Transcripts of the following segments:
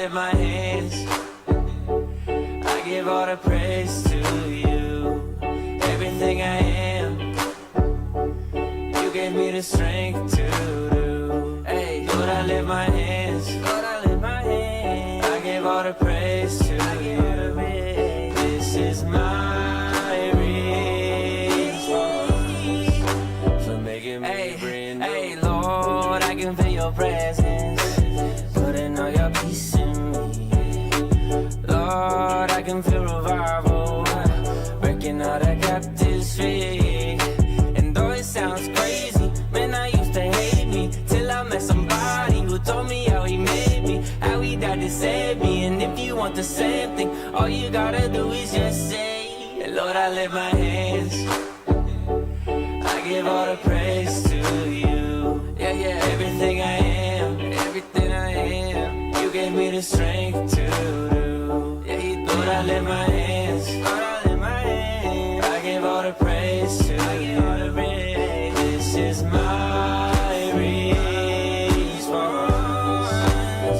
lift my hands, I give all the praise to you. Everything I am, you gave me the strength to do. Hey, Lord, I lift my hands, Lord, I lift my hands, I give all the praise to you. This is my response for making me brand new. Hey, Lord, I can feel your presence, putting all your peace in me. Lord, I can feel revival, breaking all the captives free. And though it sounds crazy, man, I used to hate me till I met somebody who told me how he made me, how he died to save me. And if you want the same thing, all you gotta do is just say, Lord, I lift my hands, I give all the praise to you. Yeah, yeah, everything I am, everything I am, you gave me the strength to do. Yeah, Lord, I lift my hands, Lord, I lift my hands, I give all the praise to you. This is my response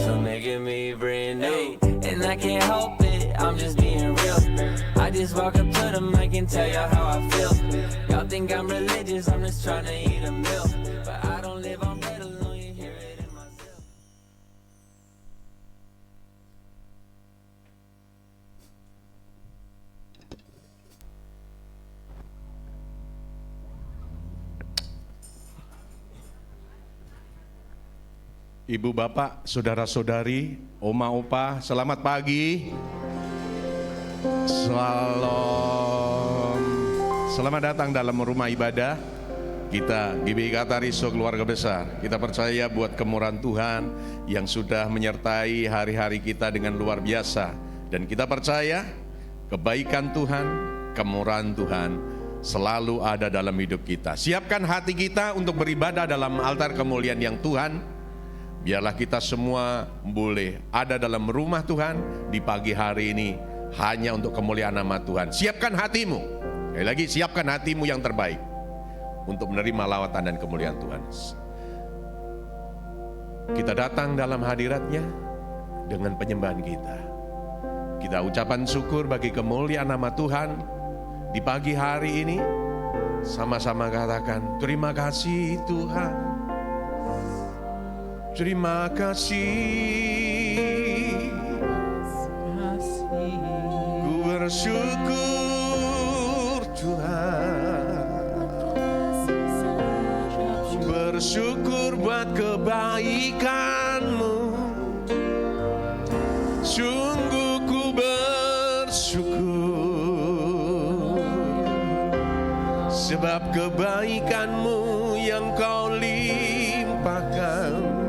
for making me brand new. And I can't help it, I'm just being real. I just walk up to the mic and tell y'all how I feel. Y'all think I'm religious, I'm just trying to eat a meal. But I don't live on bread alone, you hear it in myself. Ibu, bapak, saudara-saudari, oma, opa, selamat pagi. Shalom. Selamat datang dalam rumah ibadah kita, GBI Katariso Keluarga Besar. Kita percaya buat kemurahan Tuhan yang sudah menyertai hari-hari kita dengan luar biasa. Dan kita percaya kebaikan Tuhan, kemurahan Tuhan selalu ada dalam hidup kita. Siapkan hati kita untuk beribadah dalam altar kemuliaan yang Tuhan. Biarlah kita semua boleh ada dalam rumah Tuhan di pagi hari ini hanya untuk kemuliaan nama Tuhan. Siapkan hatimu. Sekali lagi, siapkan hatimu yang terbaik untuk menerima lawatan dan kemuliaan Tuhan. Kita datang dalam hadirat-Nya dengan penyembahan kita. Kita ucapan syukur bagi kemuliaan nama Tuhan di pagi hari ini. Sama-sama katakan, terima kasih Tuhan. Terima kasih, ku bersyukur Tuhan, bersyukur buat kebaikan-Mu, sungguh ku bersyukur, sebab kebaikan-Mu yang Kau limpahkan.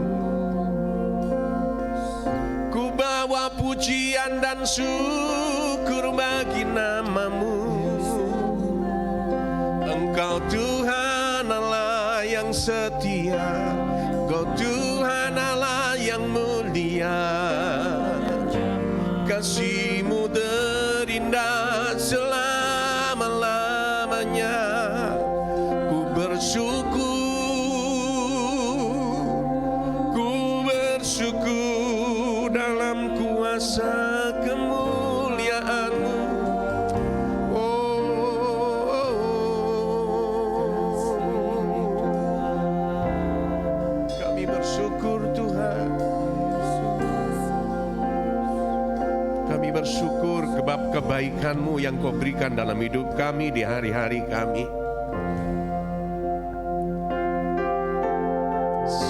Bawa pujian dan syukur bagi nama-Mu. Engkau Tuhan Allah yang setia, Engkau Tuhan Allah yang mulia. Kasih-Mu terindah selama-lamanya. Ku bersyukur dalam kuasa kemuliaan-Mu. Kami bersyukur Tuhan. Kami bersyukur sebab kebaikan-Mu yang Kau berikan dalam hidup kami di hari-hari kami.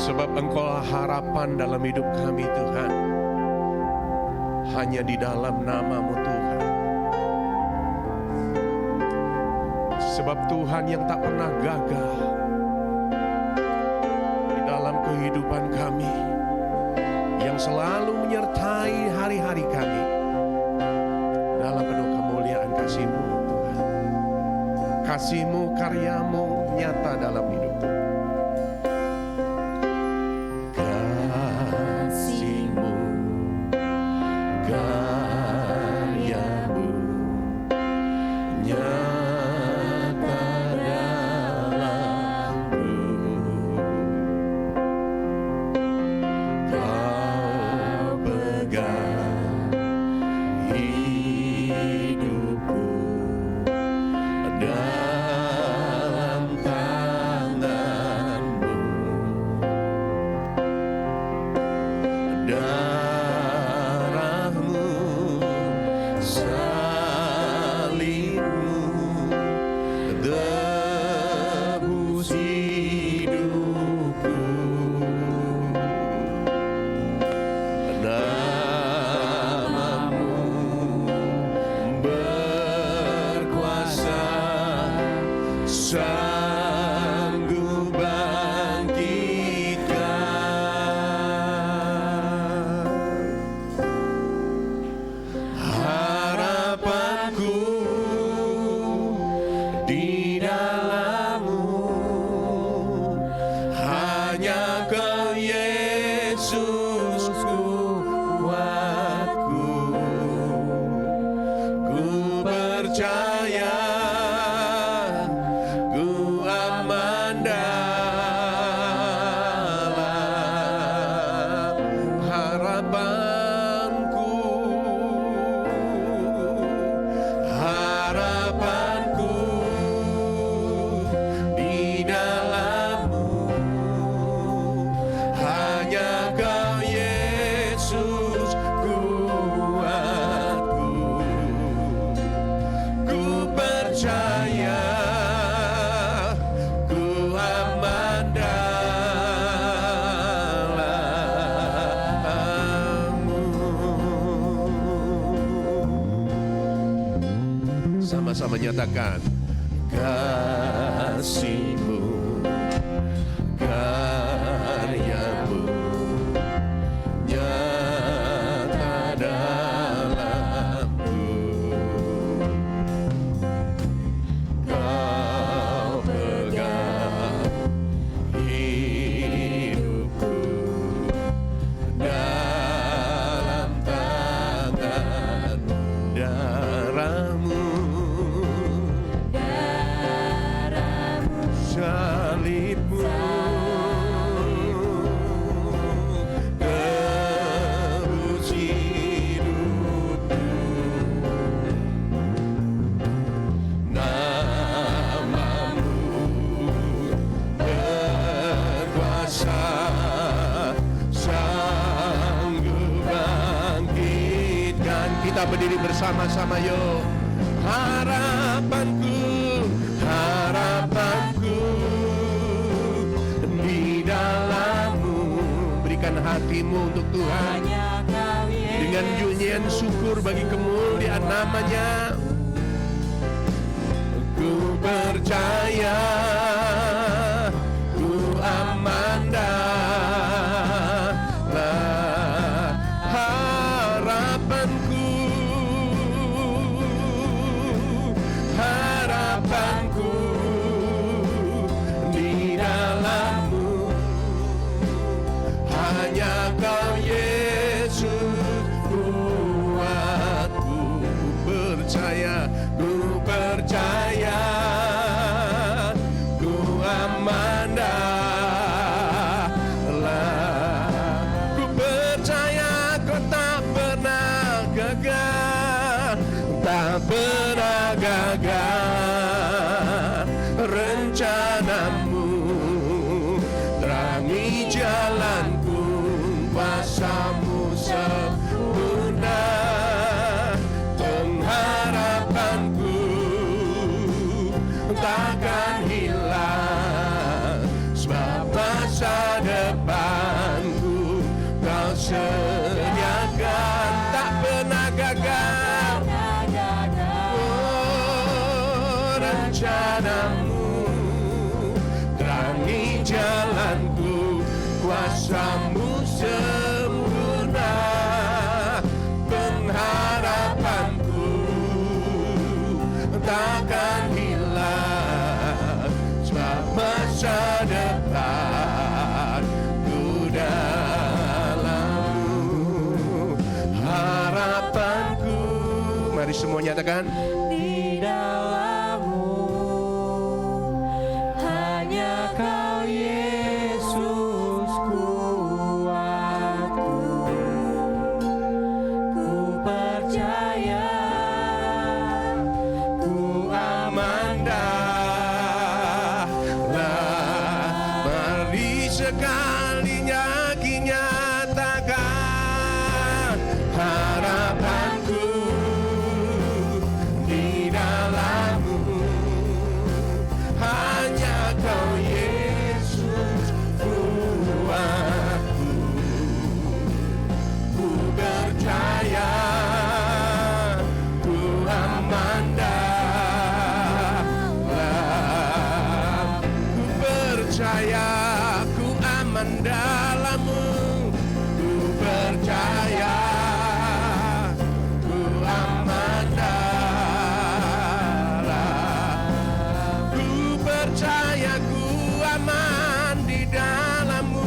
Sebab Engkau harapan dalam hidup kami Tuhan. Hanya di dalam nama-Mu Tuhan. Sebab Tuhan yang tak pernah gagal di dalam kehidupan kami, yang selalu menyertai hari-hari kami dalam penuh kemuliaan kasih-Mu Tuhan. Kasih-Mu, karya-Mu nyata dalam hidup. God. Sama-sama nyatakan kasih-Mu, karya-Mu nyata dalamku. Kau pegang hidupku dalam tangan darah-Mu, salib-Mu, tebus hidupku. Nama-Mu berkuasa, sanggup bangkitkan. Kita berdiri bersama-sama yuk. Harapanku, harapanku di dalam-Mu. Berikan hatimu untuk Tuhan dengan nyanyian syukur bagi kemuliaan nama-Nya. Ku percaya, ku aman dalam harapanku, harapanku di dalam-Mu. Hanya Kau Yesus kuatku, percaya, ku percaya, ku aman dalam. Ku percaya Kau tak pernah gagal, tak pernah gagal. Rencana-Mu terangi jalanku, kuasa-Mu sempurna. Pengharapanku takkan hilang, sebab masa depanku Kau sediakan, tak pernah gagal. Oh, rencana-Mu terangi jalanku, kuasa-Mu sempurna. Pengharapanku takkan hilang, sebab masa depanku dalam-Mu. Harapanku, mari semua nyatakan, Di dalam-Mu hanya Kau Yesus kuatku. Ku percaya, ku aman dalam. Mari sekali nyatakan harapanku di dalam-Mu. Hanya Kau Yesus kuatku. Ku percaya, ku aman dalam. Ku percaya, ku aman dalam-Mu. Ku percaya, ku aman dalam. Ku percaya, ku aman di dalam-Mu.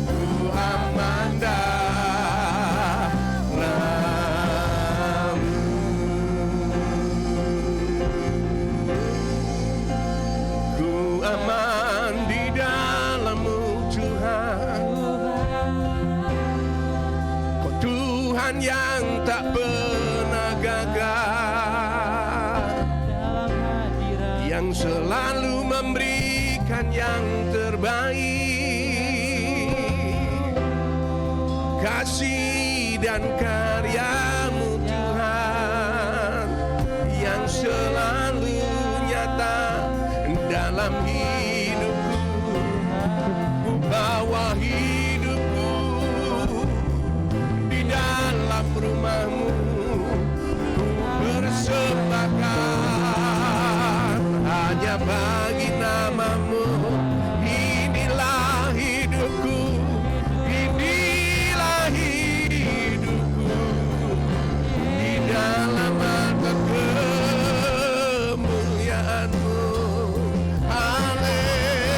Ku aman dalam. Ku aman di dalam-Mu Tuhan. Kau Tuhan yang tak pernah gagal, yang selalu memberikan yang terbaik. Kasih dan karya-Mu Tuhan yang selalu nyata dalam hidupku. Ku bawa hidupku di dalam rumah-Mu bagi namamu. Inilah hidupku, inilah hidupku, di dalam mata kemuliaanmu. Haleluya.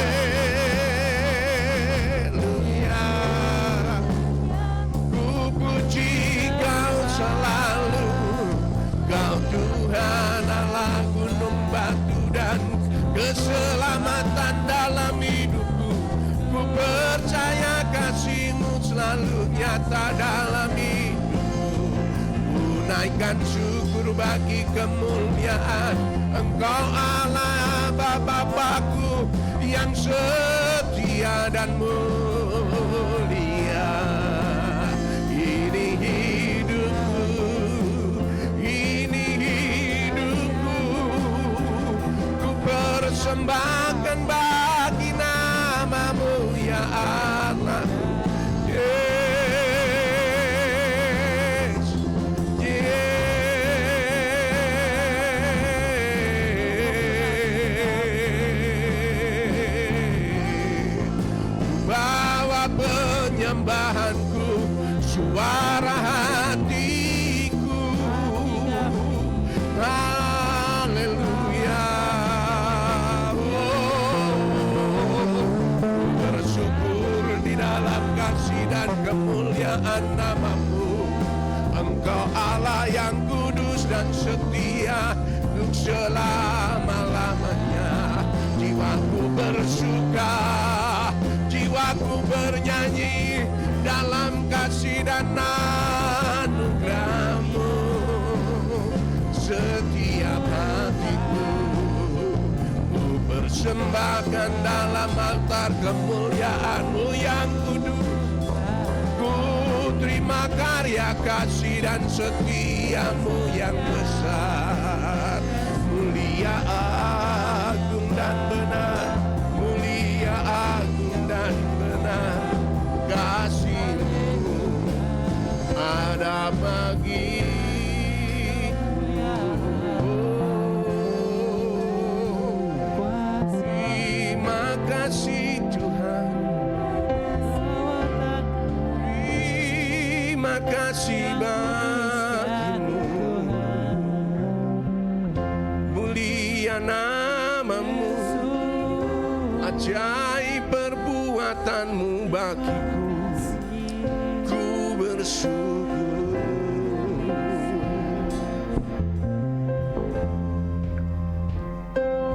Ku puji Kau selalu, Kau Tuhan Allah gunung batu dan keselamatan dalam hidupku. Ku percaya kasih-Mu selalu nyata dalam hidupku. Ku naikkan syukur bagi kemuliaan Engkau Allah Bapa-Bapakku yang setia dan mulia. Ini hidupku, ini hidupku, ku persembahkan bagi namamu ya Allah. Yes, bawa penyembahanku, suara hatiku. Haleluya. Bersyukur di dalam kasih dan kemuliaan namamu. Engkau Allah yang kudus dan setia untuk selama-lamanya. Jiwaku bersuka, jiwaku bernyanyi dalam kasih dan anugerah-Mu. Setiap hatiku ku persembahkan dalam altar kemuliaan-Mu yang kudus. Ku terima karya kasih dan setia-Mu yang besar. Mulia, agung dan benar, mulia, agung dan benar. Kasih-Mu ada bagiku. Terima kasih Tuhan, terima kasih bagimu. Mulia namamu, ajaib perbuatanmu bagiku. Ku bersyukur.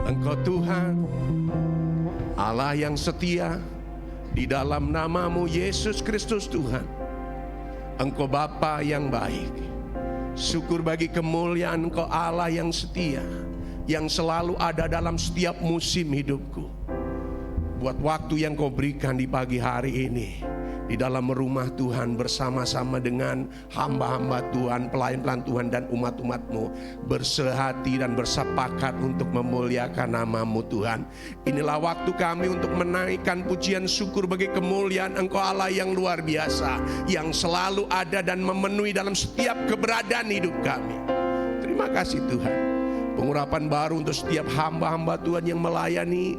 Engkau Tuhan Allah yang setia, di dalam namamu Yesus Kristus Tuhan. Engkau Bapa yang baik. Syukur bagi kemuliaan Engkau Allah yang setia, yang selalu ada dalam setiap musim hidupku. Buat waktu yang Kau berikan di pagi hari ini di dalam rumah Tuhan bersama-sama dengan hamba-hamba Tuhan, pelayan-pelayan Tuhan dan umat-umat-Mu bersehati dan bersepakat untuk memuliakan nama-Mu Tuhan. Inilah waktu kami untuk menaikkan pujian syukur bagi kemuliaan Engkau Allah yang luar biasa, yang selalu ada dan memenuhi dalam setiap keberadaan hidup kami. Terima kasih Tuhan. Pengurapan baru untuk setiap hamba-hamba Tuhan yang melayani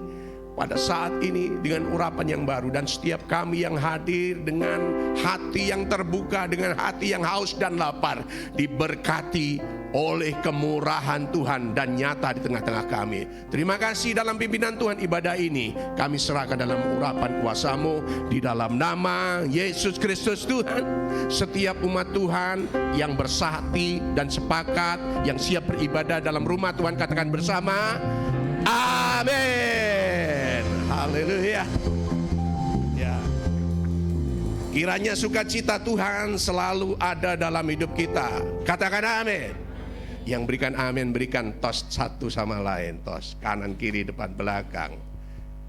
pada saat ini dengan urapan yang baru, dan setiap kami yang hadir dengan hati yang terbuka, dengan hati yang haus dan lapar, diberkati oleh kemurahan Tuhan dan nyata di tengah-tengah kami. Terima kasih dalam pimpinan Tuhan ibadah ini kami serahkan dalam urapan kuasa-Mu di dalam nama Yesus Kristus Tuhan. Setiap umat Tuhan yang bersahati dan sepakat, yang siap beribadah dalam rumah Tuhan, katakan bersama, amin. Haleluya. Ya. Kiranya sukacita Tuhan selalu ada dalam hidup kita. Katakan amin. Yang berikan amin, berikan tos satu sama lain. Tos kanan kiri depan belakang.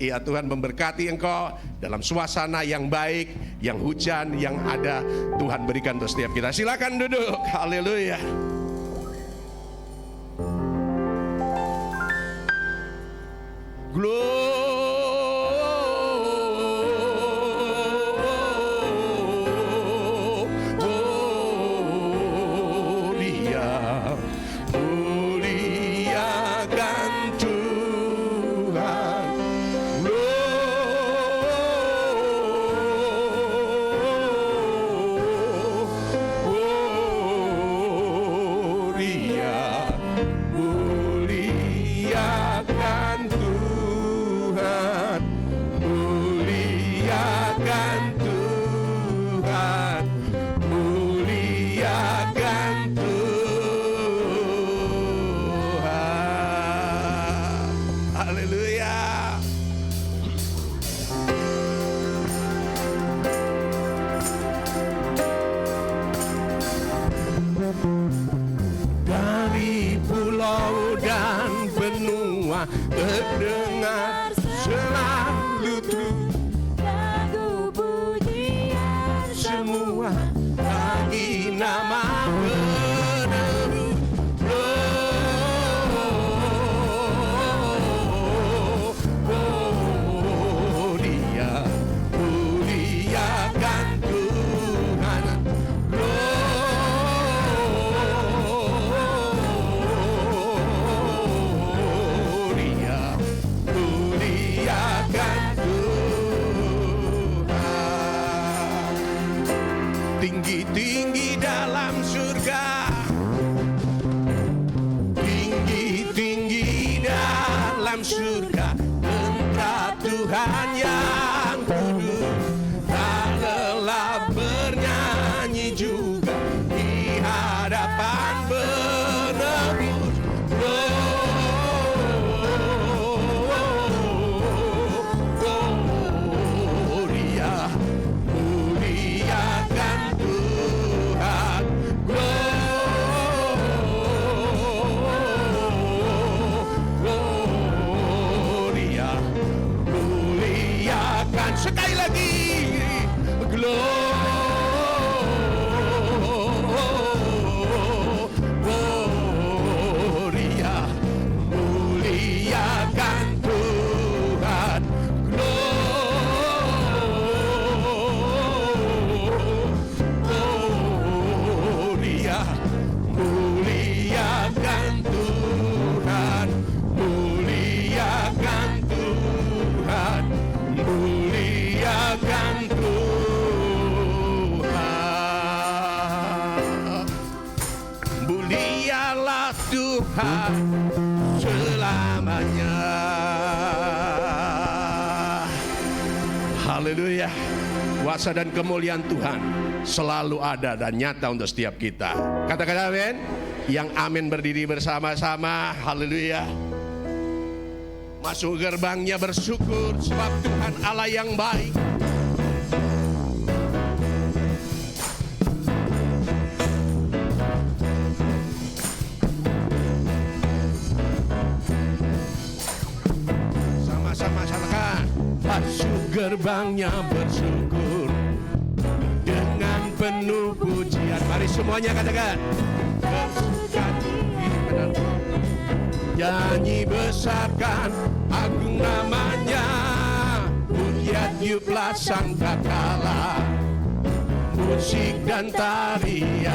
Iya, Tuhan memberkati engkau dalam suasana yang baik, yang hujan, yang ada. Tuhan berikan untuk setiap kita. Silakan duduk. Haleluya. Muliakan Tuhan. terdengar selalu terus lagu pujian semua bagi nama penebus. Dia muliakan Tuhan. Gloria, muliakan Tuhan. Tinggi-tinggi dalam surga, tinggi-tinggi dalam surga, entah Tuhan yang kudus, tak lelah bernyanyi juga di hadapan penebus. Gloria, muliakan Tuhan. Gloria, muliakan sekali lagi. Gloria, muliakan Tuhan. Gloria, muliakan Tuhan. Muliakan Tuhan. Muliakan Tuhan. Mulialah Tuhan selamanya. Haleluya. Kuasa dan kemuliaan Tuhan selalu ada dan nyata untuk setiap kita. Katakan amin. Yang amin berdiri bersama-sama. Haleluya. Masuk gerbangnya bersyukur sebab Tuhan Allah yang baik. Sama-sama katakan. Masuk gerbangnya bersyukur dengan penuh pujian. Mari semuanya katakan. Bersuka benar. Nyanyi besarkan agung namanya, pujian tiuplah sangkakala, musik dan tarian,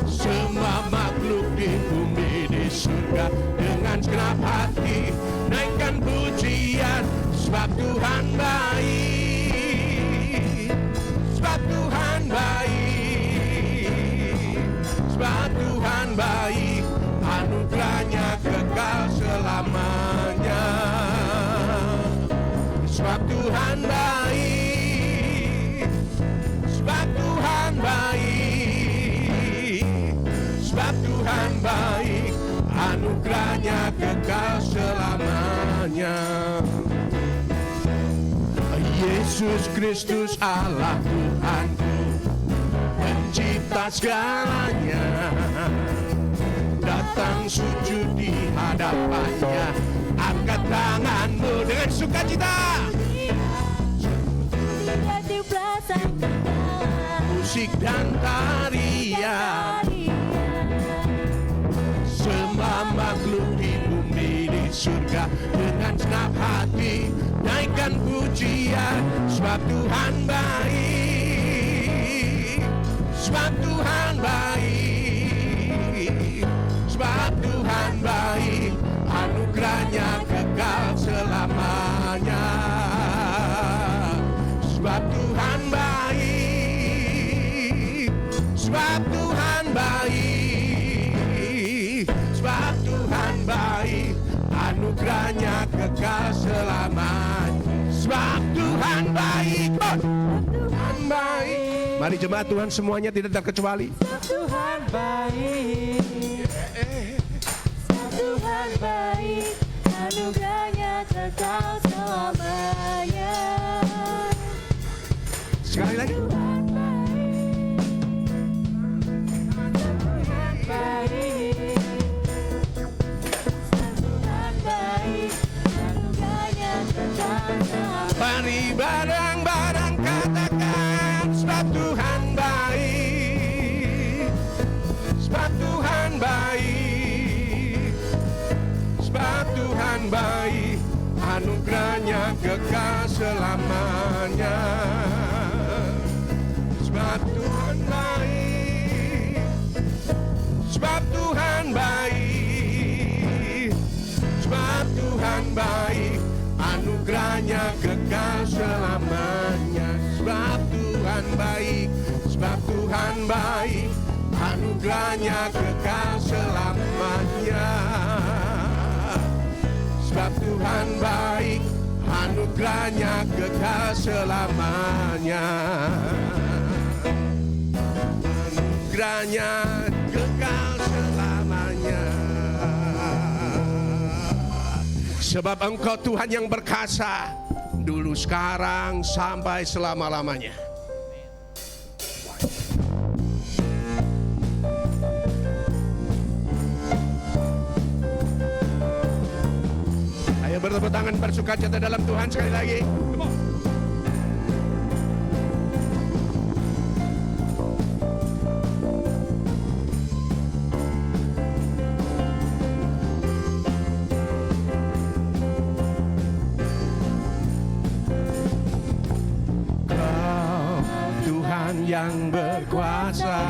semua makhluk di bumi di surga dengan segenap hati naikkan pujian, sebab Tuhan baik, sebab Tuhan baik, sebab Tuhan baik, anugerahnya kekal selamanya. Sebab Tuhan baik, sebab Tuhan baik, sebab Tuhan baik, anugerahnya kekal selamanya. Yesus Kristus Allah Tuhanku, pencipta segalanya, datang sujud di hadapannya, angkat tanganmu dengan sukacita, musik dan tarian, semua makhluk di bumi di surga dengan senang hati naikkan pujian, sebab Tuhan baik, sebab Tuhan baik, sebab Tuhan baik, anugerahnya kekal selamanya. Sebab Tuhan baik, sebab Tuhan baik, sebab Tuhan baik, anugerahnya kekal selamanya. Sebab Tuhan baik, Tuhan baik. Mari jemaat Tuhan semuanya tidak terkecuali. Tuhan baik, Tuhan baik, anugerahnya kekal selamanya. Sekali lagi. Tuhan baik, Tuhan baik, Tuhan baik, sebab Tuhan baik, sebab Tuhan baik, anugerahnya kekal selamanya. Sebab Tuhan baik, sebab Tuhan baik, sebab Tuhan baik, anugerahnya kekal selamanya. Sebab Tuhan baik, sebab Tuhan baik, anugerahnya kekal selamanya. Sebab Tuhan baik, anugerahnya kekal selamanya. Anugerahnya kekal selamanya. Sebab Engkau Tuhan yang berkuasa, dulu, sekarang, sampai selama-lamanya. Ayo bertepuk tangan bersukacita dalam Tuhan sekali lagi. Come on. Yang berkuasa,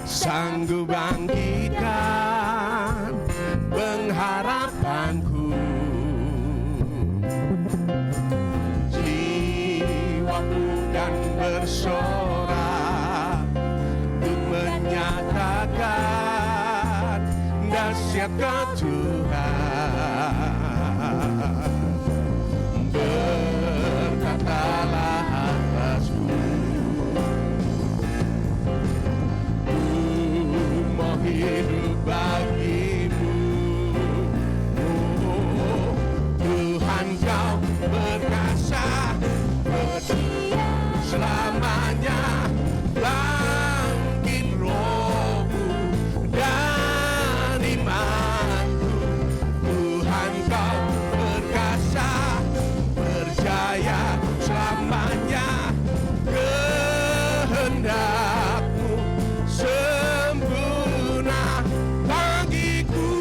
sanggup bangkitkan pengharapanku. Jiwaku dan bersorak untuk menyatakan dahsyatnya Tuhan. Berkatalah atasku, hidup bagimu. Oh, Tuhan kau berkuasa, setia selamanya. Bangkit rohku dan imanku. Tuhan kau berkuasa, percaya selamanya. Kehendakmu sempurna bagiku.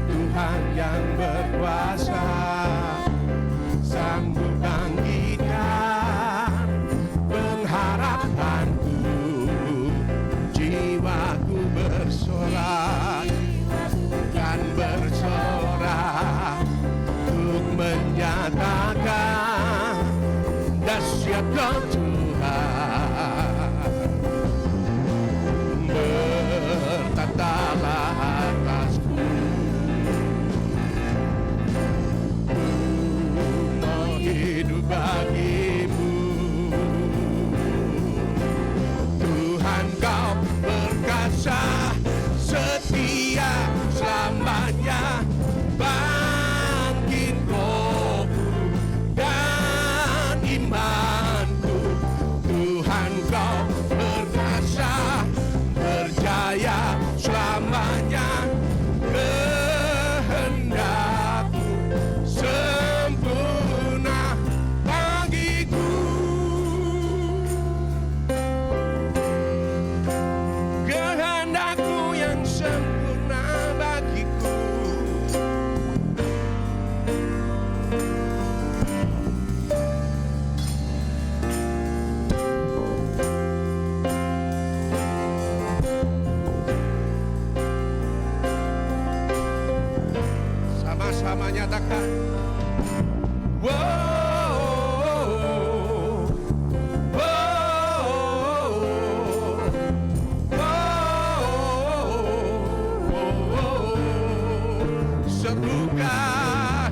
Tuhan yang berkuasa, sanggup bangkitkan pengharapanku. Jiwaku bersorak dan bersorak untuk menyatakan dahsyatnya Tuhan. Bertatalah atasku, mau hidup bagimu. Tuhan kau berkuasa, setia selamanya. Bangkit rohku dan imanku. Tuhan kau berkuasa, berjaya selamanya. Kehendakmu sempurna bagiku. Kehendakmu yang sempurna bagiku. Sama-sama nyatakan. Serukan.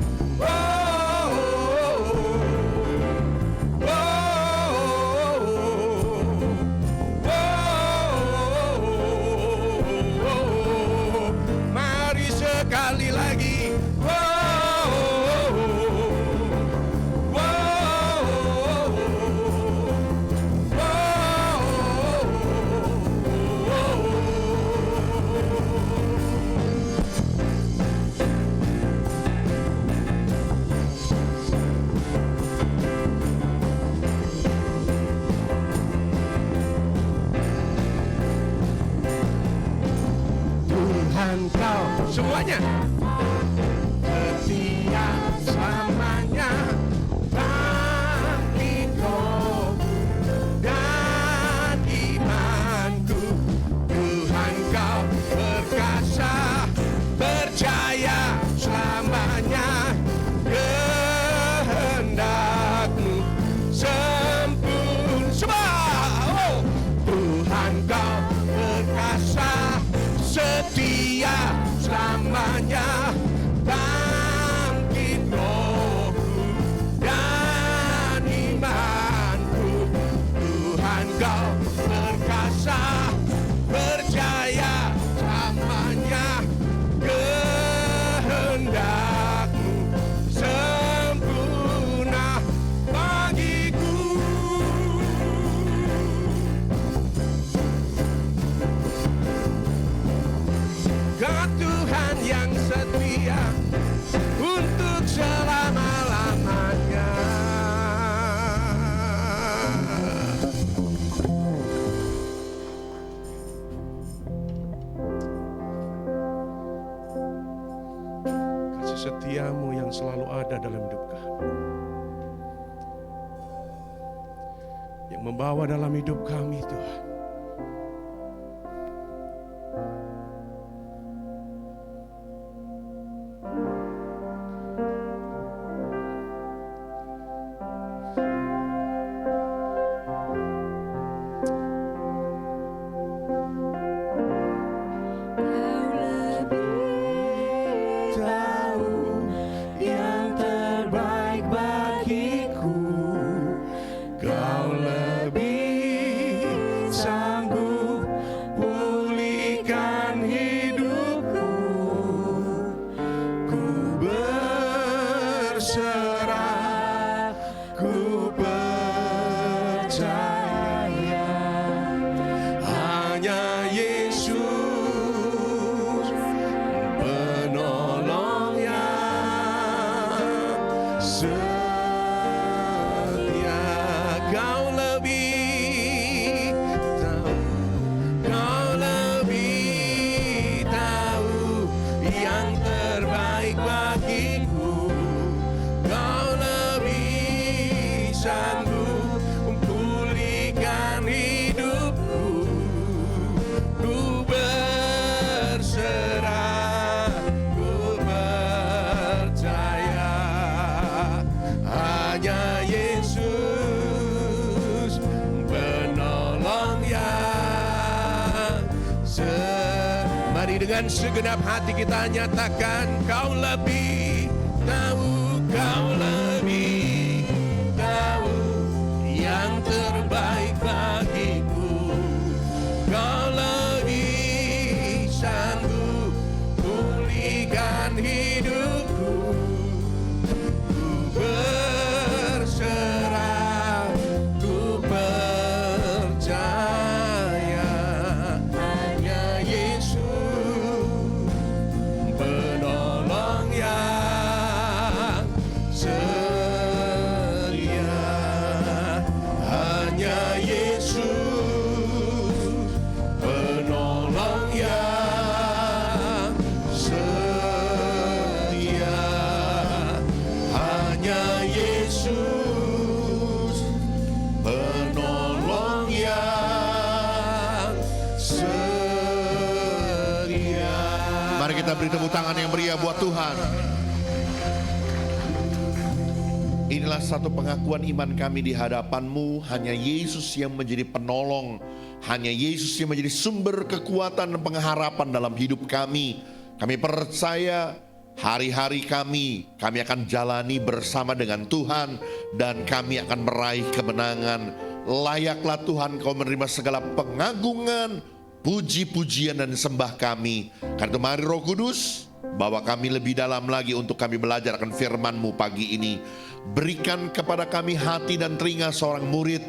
Mari sekali lagi. Kau semuanya setia selamanya bagiku dan imanku. Tuhan Kau perkasa, percaya selamanya. Kehendak-Mu sempurna. Semua Tuhan Kau perkasa, setia selamanya. Bangkit rohku dan imanku. Tuhan Kau perkasa, percaya selamanya. Kehendak-Mu sempurna bagiku. Kau Tuhan yang setia untuk selama-lamanya. Kasih setiamu yang selalu ada dalam hidup kami, yang membawa dalam hidup kami, Tuhan. Dengan segenap hati kita nyatakan, Kau lebih tahu, Kau lebih tahu yang terbaik bagiku. Kau lebih sanggup pulihkan hidupku. Ku berserah, ku percaya hanya Yesus penolong yang setia. Hanya Yesus penolong yang setia. Hanya Yesus penolong yang setia. Mari kita beri tepuk tangan yang meriah buat Tuhan. Inilah satu pengakuan iman kami di hadapan-Mu. Hanya Yesus yang menjadi penolong. Hanya Yesus yang menjadi sumber kekuatan dan pengharapan dalam hidup kami. Kami percaya hari-hari kami akan jalani bersama dengan Tuhan. Dan kami akan meraih kemenangan. Layaklah Tuhan Kau menerima segala pengagungan, puji-pujian dan sembah kami. Karena itu mari Roh Kudus, bawa kami lebih dalam lagi untuk kami belajar akan firman-Mu pagi ini. Berikan kepada kami hati dan telinga seorang murid,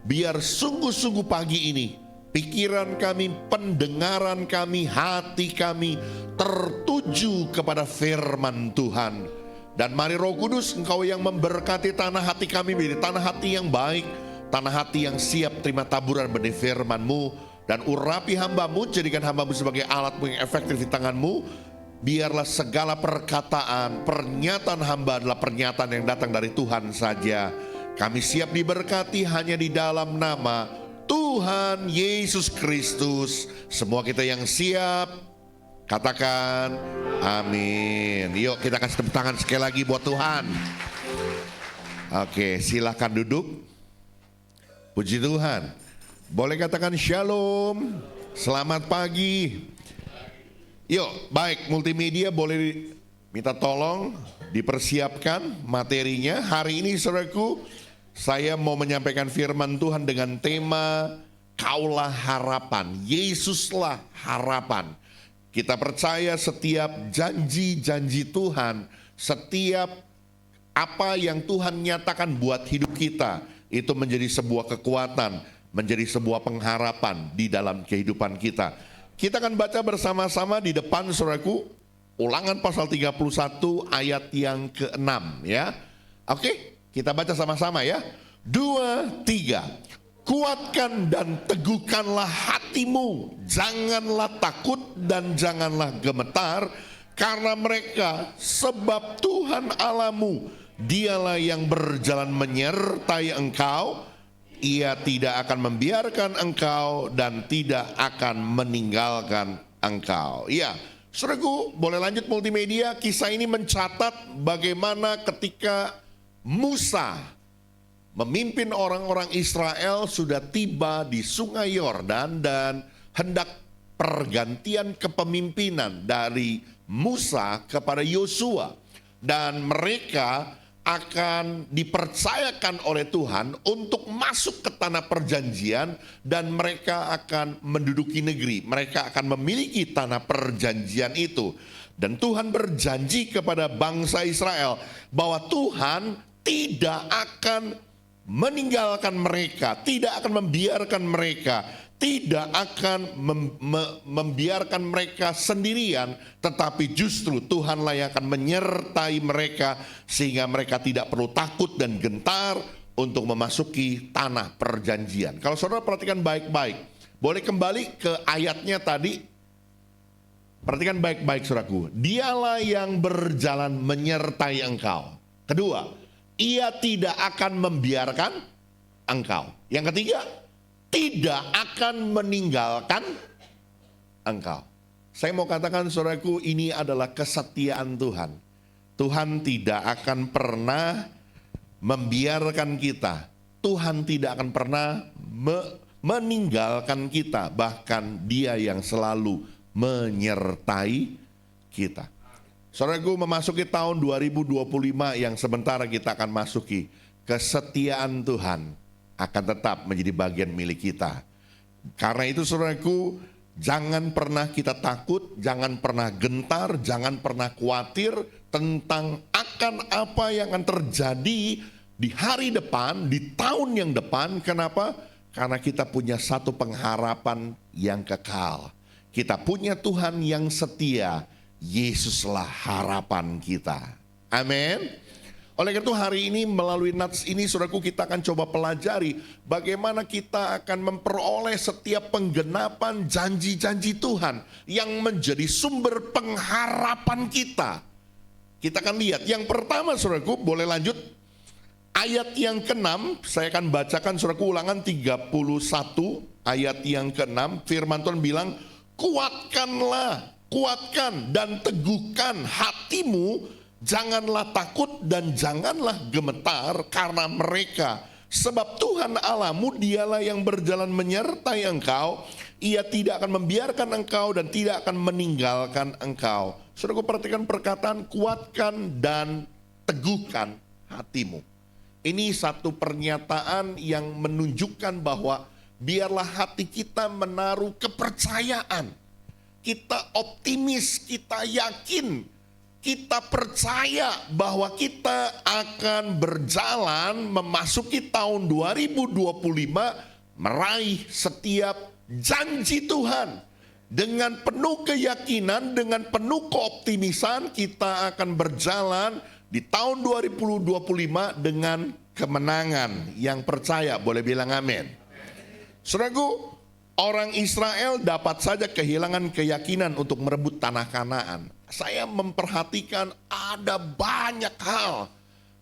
biar sungguh-sungguh pagi ini pikiran kami, pendengaran kami, hati kami tertuju kepada firman Tuhan. Dan mari Roh Kudus, Engkau yang memberkati tanah hati kami menjadi tanah hati yang baik, tanah hati yang siap terima taburan benih firman-Mu. Dan urapi hamba-Mu, jadikan hamba-Mu sebagai alat-Mu yang efektif di tangan-Mu. Biarlah segala perkataan, pernyataan hamba adalah pernyataan yang datang dari Tuhan saja. Kami siap diberkati hanya di dalam nama Tuhan Yesus Kristus. Semua kita yang siap, katakan amin. Yuk kita kasih tepuk tangan sekali lagi buat Tuhan. Oke, silakan duduk. Puji Tuhan. Boleh katakan shalom. Selamat pagi. Yuk, baik, multimedia boleh minta tolong dipersiapkan materinya. Hari ini saudaraku, saya mau menyampaikan firman Tuhan dengan tema Kaulah harapan, Yesuslah harapan. Kita percaya setiap janji-janji Tuhan, setiap apa yang Tuhan nyatakan buat hidup kita, itu menjadi sebuah kekuatan, menjadi sebuah pengharapan di dalam kehidupan kita. Kita akan baca bersama-sama di depan saudaraku, Ulangan pasal 31 ayat yang ke-6 ya. Oke, kita baca sama-sama ya. 2, 3. Kuatkan dan teguhkanlah hatimu, janganlah takut dan janganlah gemetar karena mereka, sebab Tuhan Allahmu, Dialah yang berjalan menyertai engkau. Ia tidak akan membiarkan engkau dan tidak akan meninggalkan engkau. Ya, saudaraku, boleh lanjut multimedia. Kisah ini mencatat bagaimana ketika Musa memimpin orang-orang Israel sudah tiba di Sungai Yordan dan hendak pergantian kepemimpinan dari Musa kepada Yosua, dan mereka akan dipercayakan oleh Tuhan untuk masuk ke tanah perjanjian, dan mereka akan menduduki negeri. Mereka akan memiliki tanah perjanjian itu. Dan Tuhan berjanji kepada bangsa Israel bahwa Tuhan tidak akan meninggalkan mereka, tidak akan membiarkan mereka, tidak akan membiarkan mereka sendirian, tetapi justru Tuhanlah yang akan menyertai mereka sehingga mereka tidak perlu takut dan gentar untuk memasuki tanah perjanjian. Kalau saudara perhatikan baik-baik, boleh kembali ke ayatnya tadi. Perhatikan baik-baik saudaraku. Dialah yang berjalan menyertai engkau. Kedua, Ia tidak akan membiarkan engkau. Yang ketiga, tidak akan meninggalkan engkau. Saya mau katakan saudaraku, ini adalah kesetiaan Tuhan. Tuhan tidak akan pernah membiarkan kita. Tuhan tidak akan pernah meninggalkan kita. Bahkan Dia yang selalu menyertai kita. Saudaraku, memasuki tahun 2025 yang sebentar kita akan masuki, kesetiaan Tuhan akan tetap menjadi bagian milik kita. Karena itu saudaraku, jangan pernah kita takut, jangan pernah gentar, jangan pernah khawatir tentang akan apa yang akan terjadi di hari depan, di tahun yang depan. Kenapa? Karena kita punya satu pengharapan yang kekal. Kita punya Tuhan yang setia. Yesuslah harapan kita. Amin. Oleh karena itu hari ini melalui nats ini saudaraku, kita akan coba pelajari bagaimana kita akan memperoleh setiap penggenapan janji-janji Tuhan yang menjadi sumber pengharapan kita. Kita akan lihat yang pertama saudaraku, boleh lanjut. Ayat yang ke-6, saya akan bacakan saudaraku, Ulangan 31 ayat yang ke-6. Firman Tuhan bilang, kuatkan dan teguhkan hatimu, janganlah takut dan janganlah gemetar karena mereka, sebab Tuhan Allahmu Dialah yang berjalan menyertai engkau. Ia tidak akan membiarkan engkau dan tidak akan meninggalkan engkau. Saudaraku, perhatikan perkataan kuatkan dan teguhkan hatimu. Ini satu pernyataan yang menunjukkan bahwa biarlah hati kita menaruh kepercayaan. Kita optimis, kita yakin, kita percaya bahwa kita akan berjalan memasuki tahun 2025 meraih setiap janji Tuhan. Dengan penuh keyakinan, dengan penuh keoptimisan kita akan berjalan di tahun 2025 dengan kemenangan. Yang percaya boleh bilang amin. Saudaraku, Orang Israel dapat saja kehilangan keyakinan untuk merebut tanah Kanaan. Saya memperhatikan ada banyak hal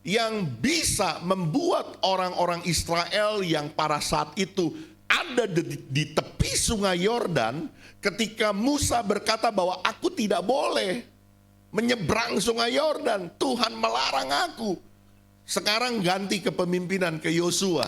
yang bisa membuat orang-orang Israel yang pada saat itu ada di tepi sungai Yordan, ketika Musa berkata bahwa aku tidak boleh menyeberang sungai Yordan, Tuhan melarang aku. Sekarang ganti kepemimpinan ke Yosua.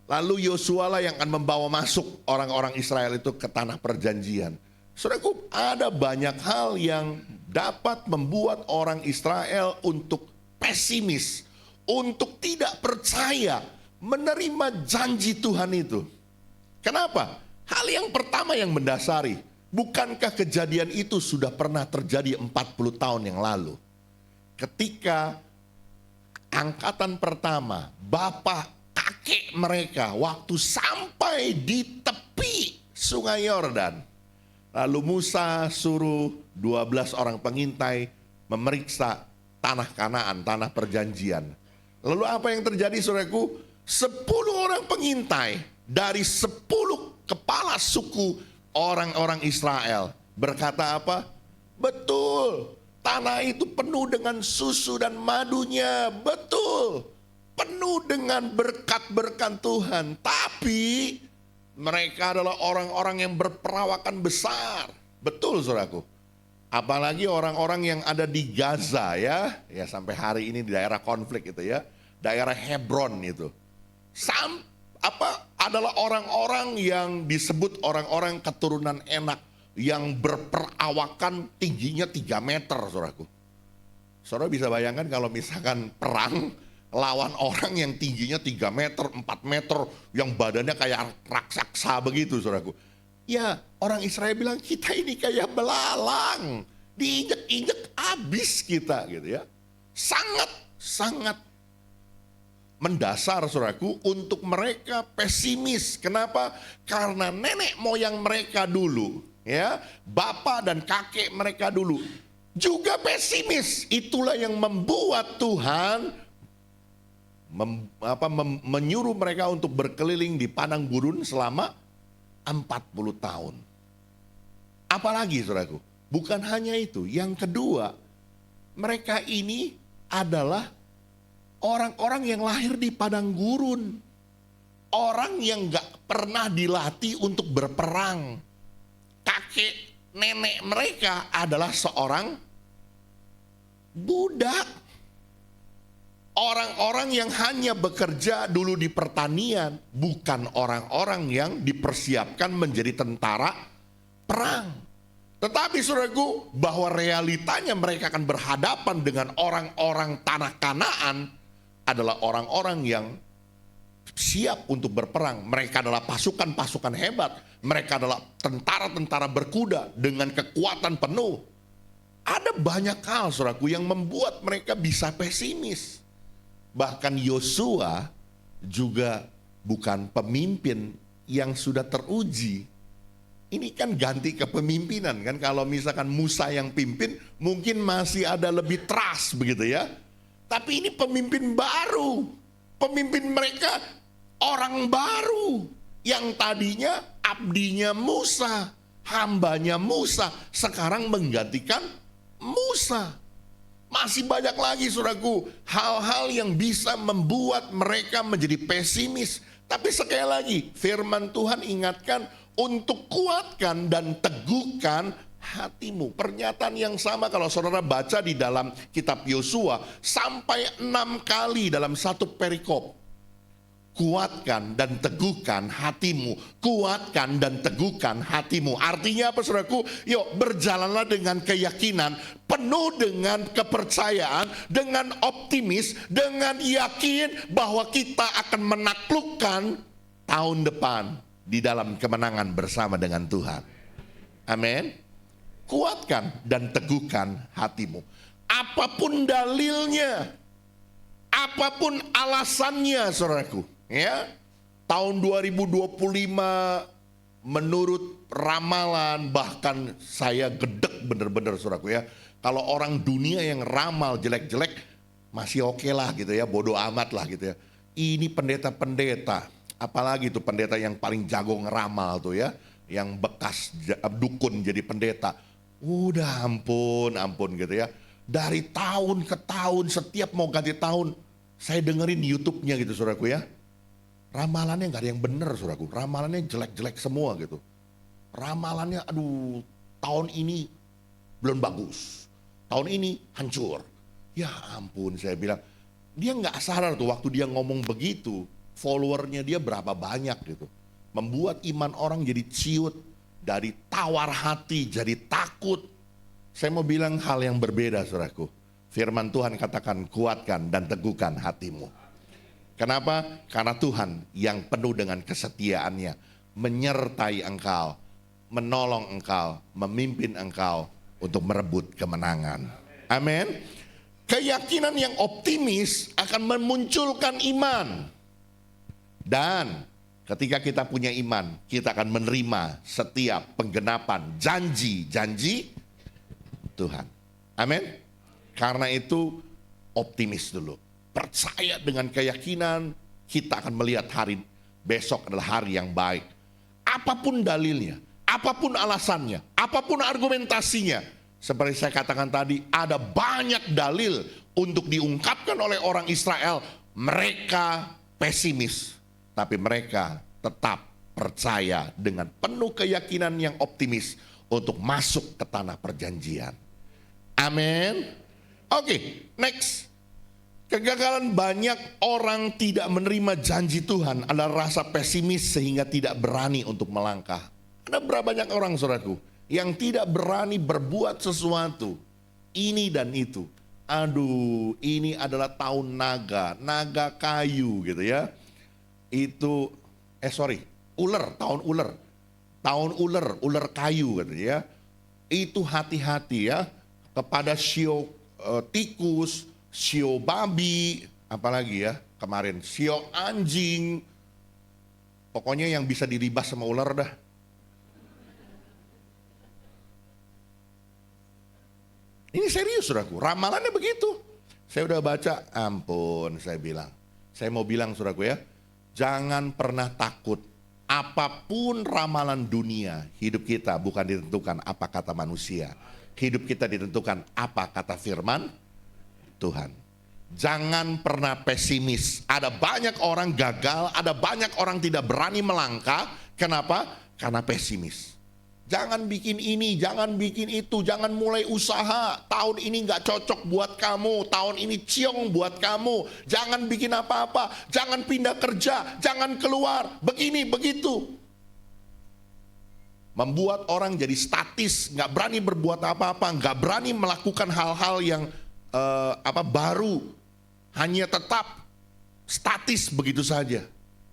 Lalu Yosua lah yang akan membawa masuk orang-orang Israel itu ke tanah perjanjian. Saudaraku, ada banyak hal yang dapat membuat orang Israel untuk pesimis, untuk tidak percaya menerima janji Tuhan itu. Kenapa? Hal yang pertama yang mendasari, bukankah kejadian itu sudah pernah terjadi 40 tahun yang lalu? Ketika angkatan pertama, bapak kakek mereka waktu sampai di tepi sungai Yordan, lalu Musa suruh 12 orang pengintai memeriksa tanah Kanaan, tanah perjanjian. Lalu apa yang terjadi, saudaraku? 10 orang pengintai dari 10 kepala suku orang-orang Israel berkata apa? Betul, tanah itu penuh dengan susu dan madunya. Betul, penuh dengan berkat-berkat Tuhan. Tapi mereka adalah orang-orang yang berperawakan besar. Betul, saudaraku. Apalagi orang-orang yang ada di Gaza ya sampai hari ini di daerah konflik itu ya, daerah Hebron itu. Adalah orang-orang yang disebut orang-orang keturunan Enak yang berperawakan tingginya 3 meter, saudaraku. Saudara bisa bayangkan kalau misalkan perang lawan orang yang tingginya 3 meter, 4 meter, yang badannya kayak raksasa begitu, saudaraku. Ya, orang Israel bilang kita ini kayak belalang, diinjek-injek habis kita gitu ya. Sangat mendasar, saudaraku, untuk mereka pesimis. Kenapa? Karena nenek moyang mereka dulu, ya, bapak dan kakek mereka dulu juga pesimis. Itulah yang membuat Tuhan menyuruh mereka untuk berkeliling di padang gurun selama 40 tahun. Apalagi, saudaraku, bukan hanya itu. Yang kedua, mereka ini adalah orang-orang yang lahir di padang gurun. Orang yang gak pernah dilatih untuk berperang. Kakek nenek mereka adalah seorang budak. Orang-orang yang hanya bekerja dulu di pertanian, bukan orang-orang yang dipersiapkan menjadi tentara perang. Tetapi, saudaraku, bahwa realitanya mereka akan berhadapan dengan orang-orang tanah Kanaan adalah orang-orang yang siap untuk berperang. Mereka adalah pasukan-pasukan hebat. Mereka adalah tentara-tentara berkuda dengan kekuatan penuh. Ada banyak hal, saudaraku, yang membuat mereka bisa pesimis. Bahkan Yosua juga bukan pemimpin yang sudah teruji. Ini kan ganti kepemimpinan kan. Kalau misalkan Musa yang pimpin, mungkin masih ada lebih trust begitu ya. Tapi ini pemimpin baru. Pemimpin mereka orang baru. Yang tadinya abdinya Musa, hambanya Musa, sekarang menggantikan Musa. Masih banyak lagi, saudaraku, hal-hal yang bisa membuat mereka menjadi pesimis. Tapi sekali lagi, firman Tuhan ingatkan untuk kuatkan dan teguhkan hatimu. Pernyataan yang sama kalau saudara baca di dalam kitab Yosua sampai 6 kali dalam satu perikop. Kuatkan dan teguhkan hatimu. Kuatkan dan teguhkan hatimu. Artinya apa, saudaraku? Yuk berjalanlah dengan keyakinan, penuh dengan kepercayaan, dengan optimis, dengan yakin bahwa kita akan menaklukkan tahun depan di dalam kemenangan bersama dengan Tuhan. Amin. Kuatkan dan teguhkan hatimu. Apapun dalilnya, apapun alasannya, saudaraku. Ya, tahun 2025 menurut ramalan, bahkan saya gedek bener-bener, saudaraku ya. Kalau orang dunia yang ramal jelek-jelek masih oke lah gitu ya, bodoh amat lah gitu ya. Ini pendeta-pendeta Apalagi tuh pendeta yang paling jago ngeramal tuh ya, yang bekas dukun jadi pendeta. Udah ampun gitu ya. Dari tahun ke tahun, setiap mau ganti tahun, saya dengerin YouTube-nya gitu saudaraku ya. Ramalannya nggak ada yang benar saudaraku, ramalannya jelek-jelek semua gitu. Ramalannya aduh tahun ini belum bagus, tahun ini hancur. Ya ampun, saya bilang, dia nggak sadar tuh waktu dia ngomong begitu, followernya dia berapa banyak gitu. Membuat iman orang jadi ciut, dari tawar hati jadi takut. Saya mau bilang hal yang berbeda saudaraku. Firman Tuhan katakan kuatkan dan teguhkan hatimu. Kenapa? Karena Tuhan yang penuh dengan kesetiaannya menyertai engkau, menolong engkau, memimpin engkau untuk merebut kemenangan. Amin. Keyakinan yang optimis akan memunculkan iman. Dan ketika kita punya iman, kita akan menerima setiap penggenapan janji-janji Tuhan. Amin. Karena itu optimis dulu. Percaya dengan keyakinan, kita akan melihat hari besok adalah hari yang baik. Apapun dalilnya, apapun alasannya, apapun argumentasinya. Seperti saya katakan tadi, ada banyak dalil untuk diungkapkan oleh orang Israel. Mereka pesimis, tapi mereka tetap percaya dengan penuh keyakinan yang optimis untuk masuk ke tanah perjanjian. Amin. Oke, next. Kegagalan banyak orang tidak menerima janji Tuhan adalah rasa pesimis sehingga tidak berani untuk melangkah. Ada berapa banyak orang saudaraku yang tidak berani berbuat sesuatu ini dan itu. Aduh, ini adalah tahun naga kayu gitu ya. Itu tahun ular kayu gitu ya. Itu hati-hati ya kepada sio tikus, sio babi, apalagi ya kemarin sio anjing. Pokoknya yang bisa diribas sama ular dah. Ini serius saudaraku, ramalannya begitu. Saya udah baca, ampun saya bilang. Saya mau bilang saudaraku ya, jangan pernah takut. Apapun ramalan dunia, hidup kita bukan ditentukan apa kata manusia. Hidup kita ditentukan apa kata firman Tuhan. Jangan pernah pesimis. Ada banyak orang gagal, ada banyak orang tidak berani melangkah. Kenapa? Karena pesimis. Jangan bikin ini, jangan bikin itu, jangan mulai usaha. Tahun ini gak cocok buat kamu, tahun ini ciong buat kamu. Jangan bikin apa-apa, jangan pindah kerja, jangan keluar, begini, begitu. Membuat orang jadi statis, gak berani berbuat apa-apa, gak berani melakukan hal-hal yang baru. Hanya tetap statis begitu saja.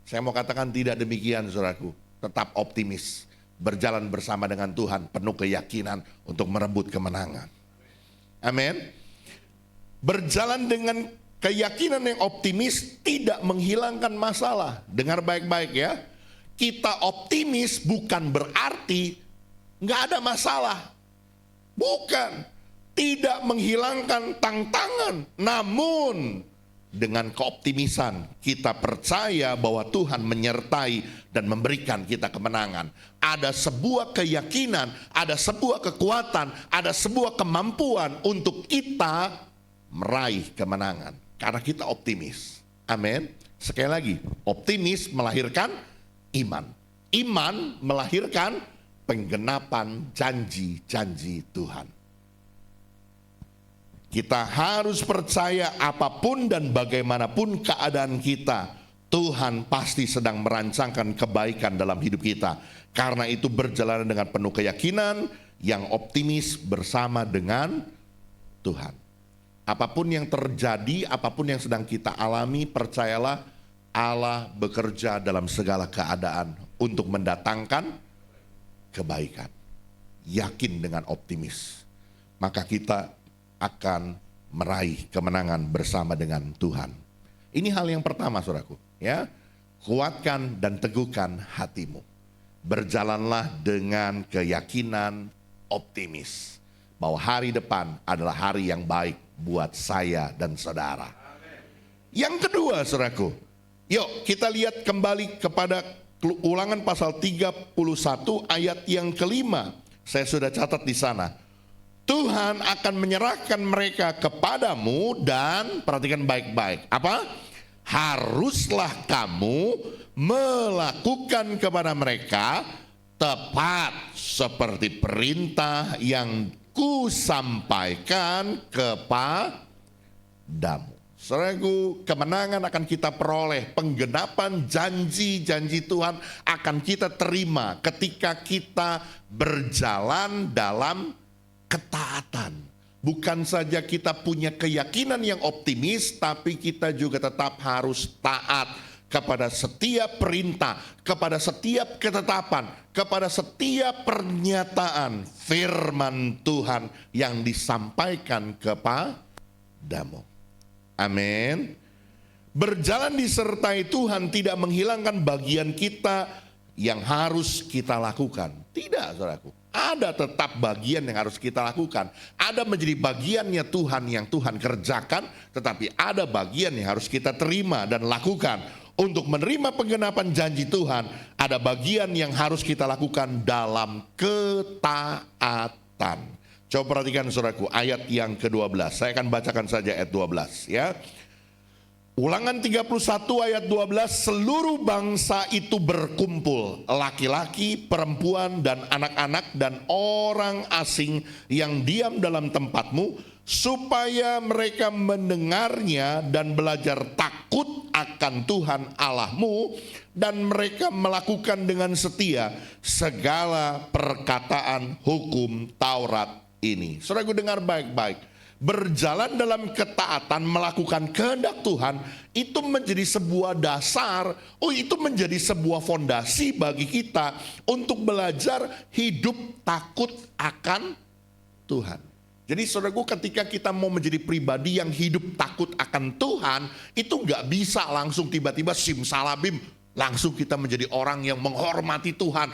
Saya mau katakan tidak demikian saudaraku, tetap optimis. Berjalan bersama dengan Tuhan, penuh keyakinan untuk merebut kemenangan. Amin. Berjalan dengan keyakinan yang optimis tidak menghilangkan masalah. Dengar baik-baik ya. Kita optimis bukan berarti nggak ada masalah. Bukan. Tidak menghilangkan tantangan. Namun dengan keoptimisan kita percaya bahwa Tuhan menyertai dan memberikan kita kemenangan. Ada sebuah keyakinan, ada sebuah kekuatan, ada sebuah kemampuan untuk kita meraih kemenangan. Karena kita optimis. Amin. Sekali lagi, optimis melahirkan iman. Iman melahirkan penggenapan janji-janji Tuhan. Kita harus percaya apapun dan bagaimanapun keadaan kita, Tuhan pasti sedang merancangkan kebaikan dalam hidup kita. Karena itu berjalan dengan penuh keyakinan yang optimis bersama dengan Tuhan. Apapun yang terjadi, apapun yang sedang kita alami, percayalah Allah bekerja dalam segala keadaan untuk mendatangkan kebaikan. Yakin dengan optimis. Maka kita akan meraih kemenangan bersama dengan Tuhan. Ini hal yang pertama saudaraku, ya. Kuatkan dan teguhkan hatimu. Berjalanlah dengan keyakinan optimis bahwa hari depan adalah hari yang baik buat saya dan saudara. Yang kedua saudaraku, Yuk kita lihat kembali kepada Ulangan pasal 31 ayat yang kelima. Saya sudah catat di sana. Tuhan akan menyerahkan mereka kepadamu dan perhatikan baik-baik. Apa? Haruslah kamu melakukan kepada mereka tepat seperti perintah yang kusampaikan kepadamu. Saudaraku, kemenangan akan kita peroleh, penggenapan janji-janji Tuhan akan kita terima ketika kita berjalan dalam ketaatan. Bukan saja kita punya keyakinan yang optimis, tapi kita juga tetap harus taat kepada setiap perintah, kepada setiap ketetapan, kepada setiap pernyataan firman Tuhan yang disampaikan kepadamu. Amin. Berjalan disertai Tuhan tidak menghilangkan bagian kita yang harus kita lakukan. Tidak, saudaraku. Ada tetap bagian yang harus kita lakukan. Ada menjadi bagiannya Tuhan yang Tuhan kerjakan, tetapi ada bagian yang harus kita terima dan lakukan. Untuk menerima penggenapan janji Tuhan, ada bagian yang harus kita lakukan dalam ketaatan. Coba perhatikan saudaraku ayat yang ke-12. Saya akan bacakan saja ayat 12 ya. Ulangan 31 ayat 12, seluruh bangsa itu berkumpul, laki-laki, perempuan dan anak-anak dan orang asing yang diam dalam tempatmu, supaya mereka mendengarnya dan belajar takut akan Tuhan Allahmu, dan mereka melakukan dengan setia segala perkataan hukum Taurat ini. Saudaraku, dengar baik-baik. Berjalan dalam ketaatan, melakukan kehendak Tuhan, itu menjadi sebuah dasar, itu menjadi sebuah fondasi bagi kita untuk belajar hidup takut akan Tuhan. Jadi saudaraku, ketika kita mau menjadi pribadi yang hidup takut akan Tuhan, itu nggak bisa langsung tiba-tiba simsalabim, langsung kita menjadi orang yang menghormati Tuhan,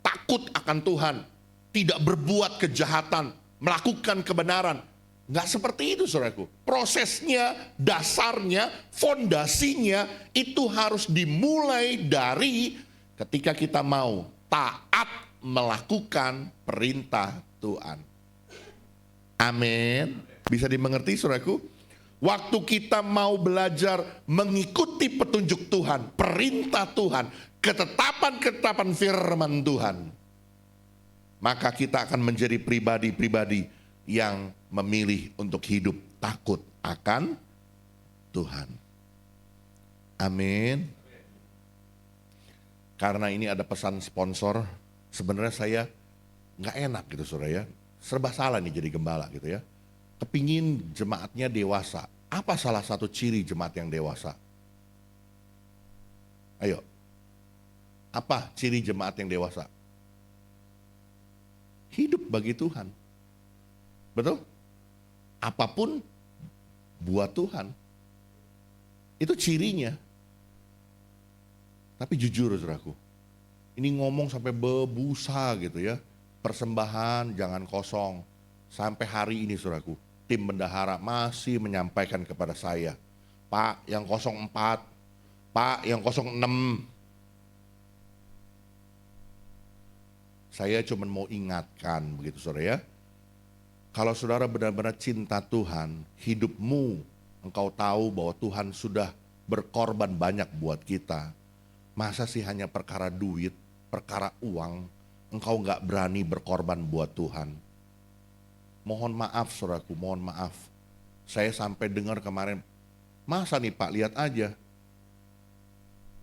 takut akan Tuhan, tidak berbuat kejahatan, melakukan kebenaran. Nggak seperti itu saudaraku. Prosesnya, dasarnya, fondasinya itu harus dimulai dari ketika kita mau taat melakukan perintah Tuhan. Amin. Bisa dimengerti saudaraku? Waktu kita mau belajar mengikuti petunjuk Tuhan, perintah Tuhan, ketetapan-ketetapan firman Tuhan, maka kita akan menjadi pribadi-pribadi yang memilih untuk hidup takut akan Tuhan. Amin. Karena ini ada pesan sponsor, sebenarnya saya nggak enak gitu saudara ya. Serba salah nih jadi gembala gitu ya. Kepingin jemaatnya dewasa. Apa salah satu ciri jemaat yang dewasa? Ayo. Apa ciri jemaat yang dewasa? Hidup bagi Tuhan. Betul? Apapun buat Tuhan. Itu cirinya. Tapi jujur saudaraku, ini ngomong sampai bebusa gitu ya. Persembahan jangan kosong. Sampai hari ini saudaraku, tim bendahara masih menyampaikan kepada saya, Pak yang 04, Pak yang 06. Saya cuma mau ingatkan begitu saudara ya. Kalau saudara benar-benar cinta Tuhan, hidupmu engkau tahu bahwa Tuhan sudah berkorban banyak buat kita. Masa sih hanya perkara duit, perkara uang, engkau gak berani berkorban buat Tuhan. Mohon maaf saudaraku, mohon maaf. Saya sampai dengar kemarin, masa nih Pak lihat aja.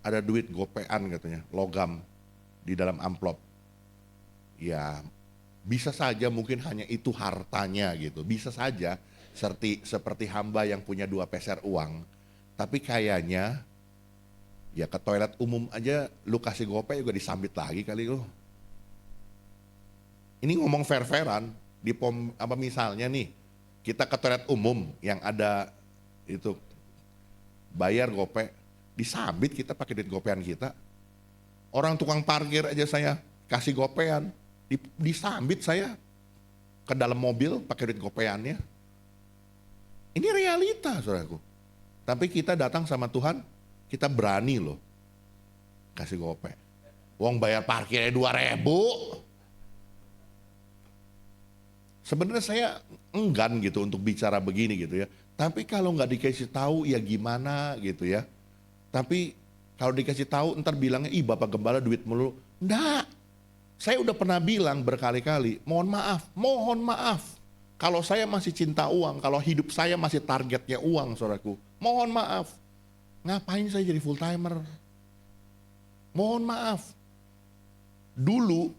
Ada duit gopean katanya, logam di dalam amplop. Ya bisa saja mungkin hanya itu hartanya gitu. Bisa saja seperti hamba yang punya 2 peser uang. Tapi kayaknya ya ke toilet umum aja lu kasih gope juga disambit lagi kali lu. Ini ngomong fair-fairan, misalnya nih kita ke toilet umum yang ada itu bayar gope, disambit kita pakai duit gopean kita. Orang tukang parkir aja saya kasih gopean, disambit saya ke dalam mobil pakai duit gopeannya. Ini realita saudaraku. Tapi kita datang sama Tuhan, kita berani loh kasih gope. Wong bayar parkirnya 2.000. Sebenarnya saya enggan gitu untuk bicara begini gitu ya. Tapi kalau nggak dikasih tahu ya gimana gitu ya. Tapi kalau dikasih tahu ntar bilangnya, ih Bapak Gembala duit mulu. Enggak. Saya udah pernah bilang berkali-kali, mohon maaf. Kalau saya masih cinta uang, kalau hidup saya masih targetnya uang, saudaraku. Mohon maaf. Ngapain saya jadi full timer? Mohon maaf. Dulu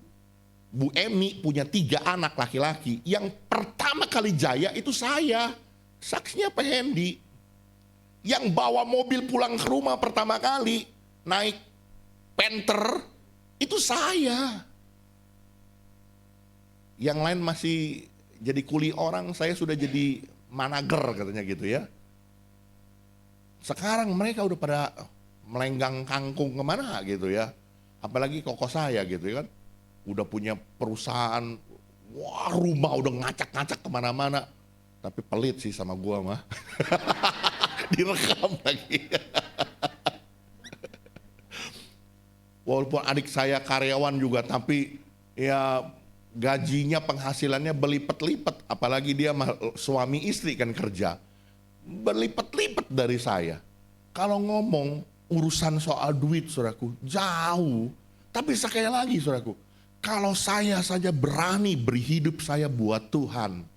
Bu Emi punya 3 anak laki-laki. Yang pertama kali jaya itu saya. Saksinya Pak Hendy. Yang bawa mobil pulang ke rumah pertama kali, naik Panther, itu saya. Yang lain masih jadi kuli orang, saya sudah jadi manager katanya gitu ya. Sekarang mereka udah pada melenggang kangkung kemana gitu ya. Apalagi koko saya gitu ya kan. Udah punya perusahaan, wah rumah udah ngacak-ngacak kemana-mana. Tapi pelit sih sama gua mah. Direkam lagi. Walaupun adik saya karyawan juga, tapi ya gajinya, penghasilannya berlipat-lipat. Apalagi dia suami istri kan kerja. Berlipat-lipat dari saya. Kalau ngomong urusan soal duit saudaraku, jauh. Tapi sekali lagi saudaraku, kalau saya saja berani beri hidup saya buat Tuhan,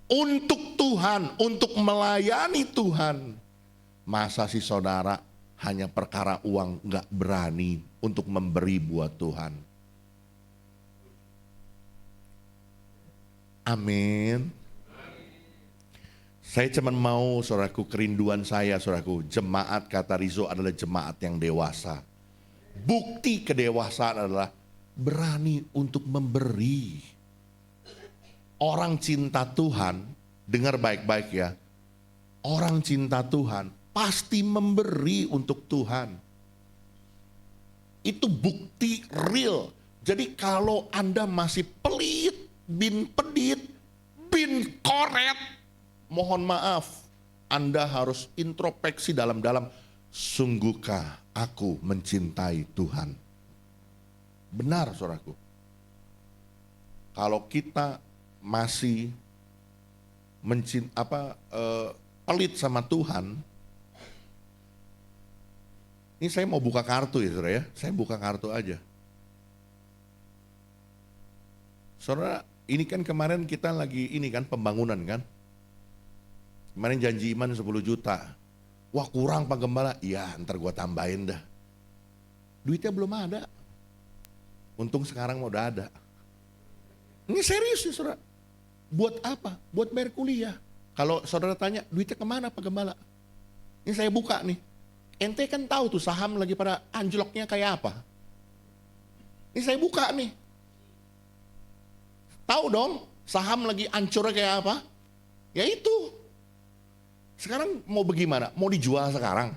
untuk Tuhan, untuk melayani Tuhan, masa si saudara hanya perkara uang gak berani untuk memberi buat Tuhan. Amin. Saya cuma mau saudaraku, kerinduan saya saudaraku, jemaat kata Rizo adalah jemaat yang dewasa. Bukti kedewasaan adalah berani untuk memberi. Orang cinta Tuhan, dengar baik-baik ya. Orang cinta Tuhan pasti memberi untuk Tuhan. Itu bukti real. Jadi kalau Anda masih pelit, bin pedit, bin koret, mohon maaf. Anda harus introspeksi dalam-dalam. Sungguhkah aku mencintai Tuhan? Benar saudaraku. Kalau kita masih pelit sama Tuhan. Ini saya mau buka kartu ya saudara ya. Saya buka kartu aja. Saudara, ini kan kemarin kita lagi ini kan pembangunan kan. Kemarin janji iman 10 juta. Wah kurang Pak Gembala. Iya ntar gua tambahin dah. Duitnya belum ada. Untung sekarang udah ada. Ini serius ya saudara. Buat apa? Buat bayar kuliah. Kalau saudara tanya, duitnya kemana Pak Gembala? Ini saya buka nih. Ente kan tahu tuh saham lagi pada anjloknya kayak apa. Ini saya buka nih. Tahu dong saham lagi ancurnya kayak apa? Ya itu. Sekarang mau bagaimana? Mau dijual sekarang?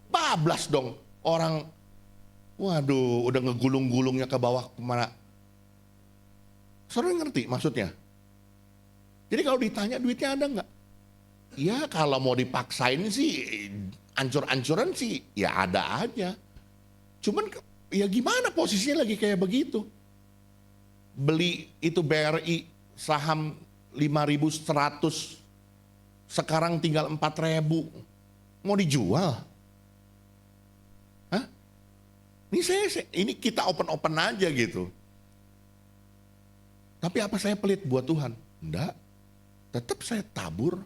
Bablas dong. Orang, waduh udah ngegulung-gulungnya ke bawah kemana. Saudara ngerti maksudnya? Jadi kalau ditanya duitnya ada nggak? Ya kalau mau dipaksain sih, ancur-ancuran sih ya ada aja. Cuman ya gimana posisinya lagi kayak begitu. Beli itu BRI saham 5.100, sekarang tinggal 4.000. Mau dijual? Hah? Ini kita open-open aja gitu. Tapi apa saya pelit buat Tuhan? Enggak. Tetap saya tabur.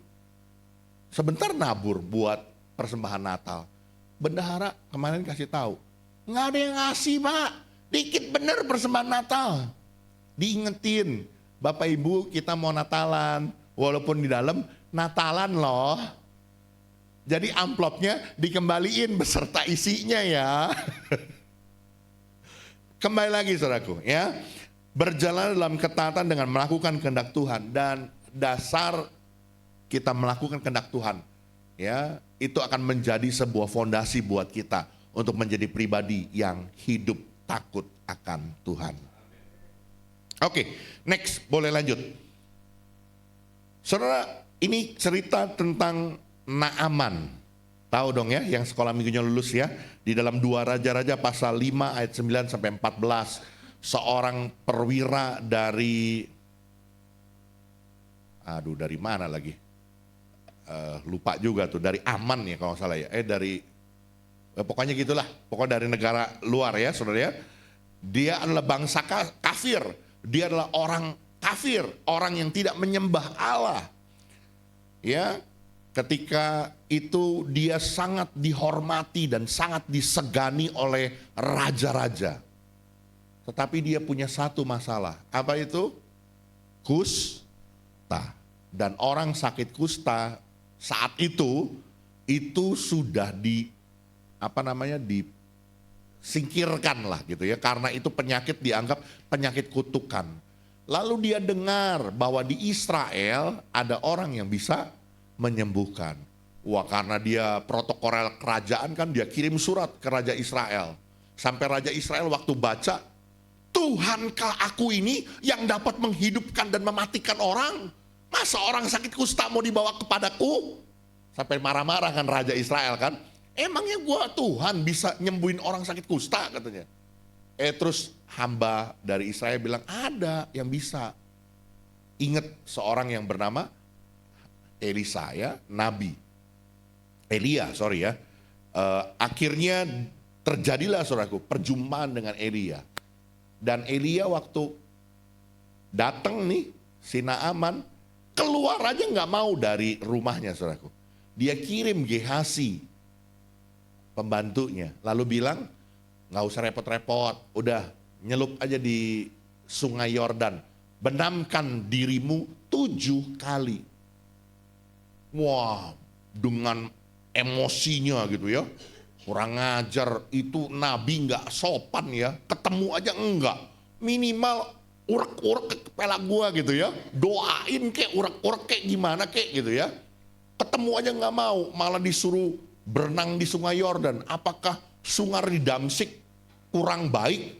Sebentar nabur buat persembahan Natal. Bendahara kemarin kasih tahu, nggak ada yang ngasih Pak. Dikit bener persembahan Natal. Diingetin, Bapak Ibu kita mau Natalan. Walaupun di dalam Natalan loh. Jadi amplopnya dikembaliin beserta isinya ya. Kembali lagi saudaraku ya. Berjalan dalam ketaatan dengan melakukan kehendak Tuhan, dan dasar kita melakukan kehendak Tuhan ya, itu akan menjadi sebuah fondasi buat kita untuk menjadi pribadi yang hidup takut akan Tuhan. Oke, next boleh lanjut. Saudara, ini cerita tentang Naaman. Tahu dong ya, yang sekolah minggunya lulus ya. Di dalam 2 Raja-Raja pasal 5 ayat 9 sampai 14. Seorang perwira dari, dari mana lagi? Lupa juga tuh, dari Aman ya kalau salah ya. Pokoknya gitulah, pokoknya dari negara luar ya saudara ya. Dia adalah bangsa kafir, dia adalah orang kafir, orang yang tidak menyembah Allah. Ya, ketika itu dia sangat dihormati dan sangat disegani oleh raja-raja. Tetapi dia punya satu masalah, apa itu? Kusta. Dan orang sakit kusta saat itu sudah disingkirkan lah gitu ya, karena itu penyakit dianggap penyakit kutukan. Lalu dia dengar bahwa di Israel ada orang yang bisa menyembuhkan. Wah, karena dia protokol kerajaan kan, dia kirim surat ke Raja Israel. Sampai Raja Israel waktu baca, Tuhankah aku ini yang dapat menghidupkan dan mematikan orang? Masa orang sakit kusta mau dibawa kepadaku? Sampai marah-marah kan Raja Israel kan. Emangnya gua Tuhan bisa nyembuhin orang sakit kusta katanya. Terus hamba dari Israel bilang ada yang bisa. Ingat seorang yang bernama Elisa ya, Nabi. Elia sorry ya. Akhirnya terjadilah saudaraku perjumpaan dengan Elia. Dan Elia waktu datang nih si Naaman keluar aja nggak mau dari rumahnya saudaraku. Dia kirim Gehasi pembantunya lalu bilang nggak usah repot-repot, udah nyelup aja di sungai Yordan, benamkan dirimu 7 kali. Wah, dengan emosinya gitu ya, kurang ajar itu nabi nggak sopan ya, ketemu aja enggak, minimal urek-urek ke kepala gua gitu ya, doain kek urek-urek kek gimana kek gitu ya, ketemu aja nggak mau, malah disuruh berenang di sungai Yordan. Apakah sungai di Damsik kurang baik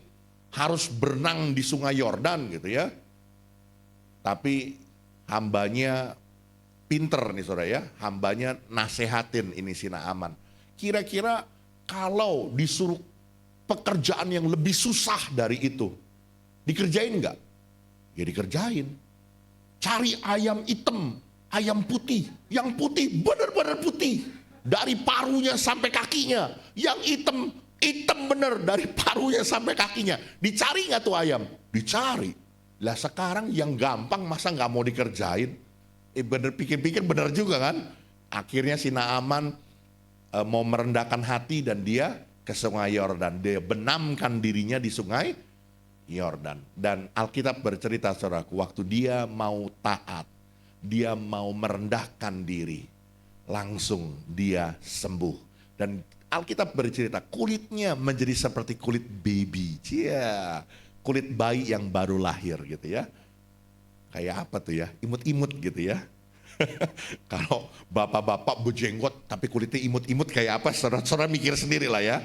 harus berenang di sungai Yordan gitu ya? Tapi hambanya pinter nih saudara ya, hambanya nasehatin ini si Naaman. Kira-kira kalau disuruh pekerjaan yang lebih susah dari itu, dikerjain nggak? Ya dikerjain. Cari ayam hitam, ayam putih, yang putih benar-benar putih, dari parunya sampai kakinya, yang hitam bener dari parunya sampai kakinya. Dicari nggak tuh ayam? Dicari. Lah sekarang yang gampang masa nggak mau dikerjain? Bener pikir-pikir bener juga kan? Akhirnya si Naaman mau merendahkan hati dan dia ke sungai Yordan. Dia benamkan dirinya di sungai Yordan. Dan Alkitab bercerita saudaraku, waktu dia mau taat, dia mau merendahkan diri, langsung dia sembuh. Dan Alkitab bercerita kulitnya menjadi seperti kulit baby, kulit bayi yang baru lahir gitu ya. Kayak apa tuh ya, imut-imut gitu ya. Kalau bapak-bapak berjenggot tapi kulitnya imut-imut kayak apa, saudara-saudara mikir sendiri lah ya.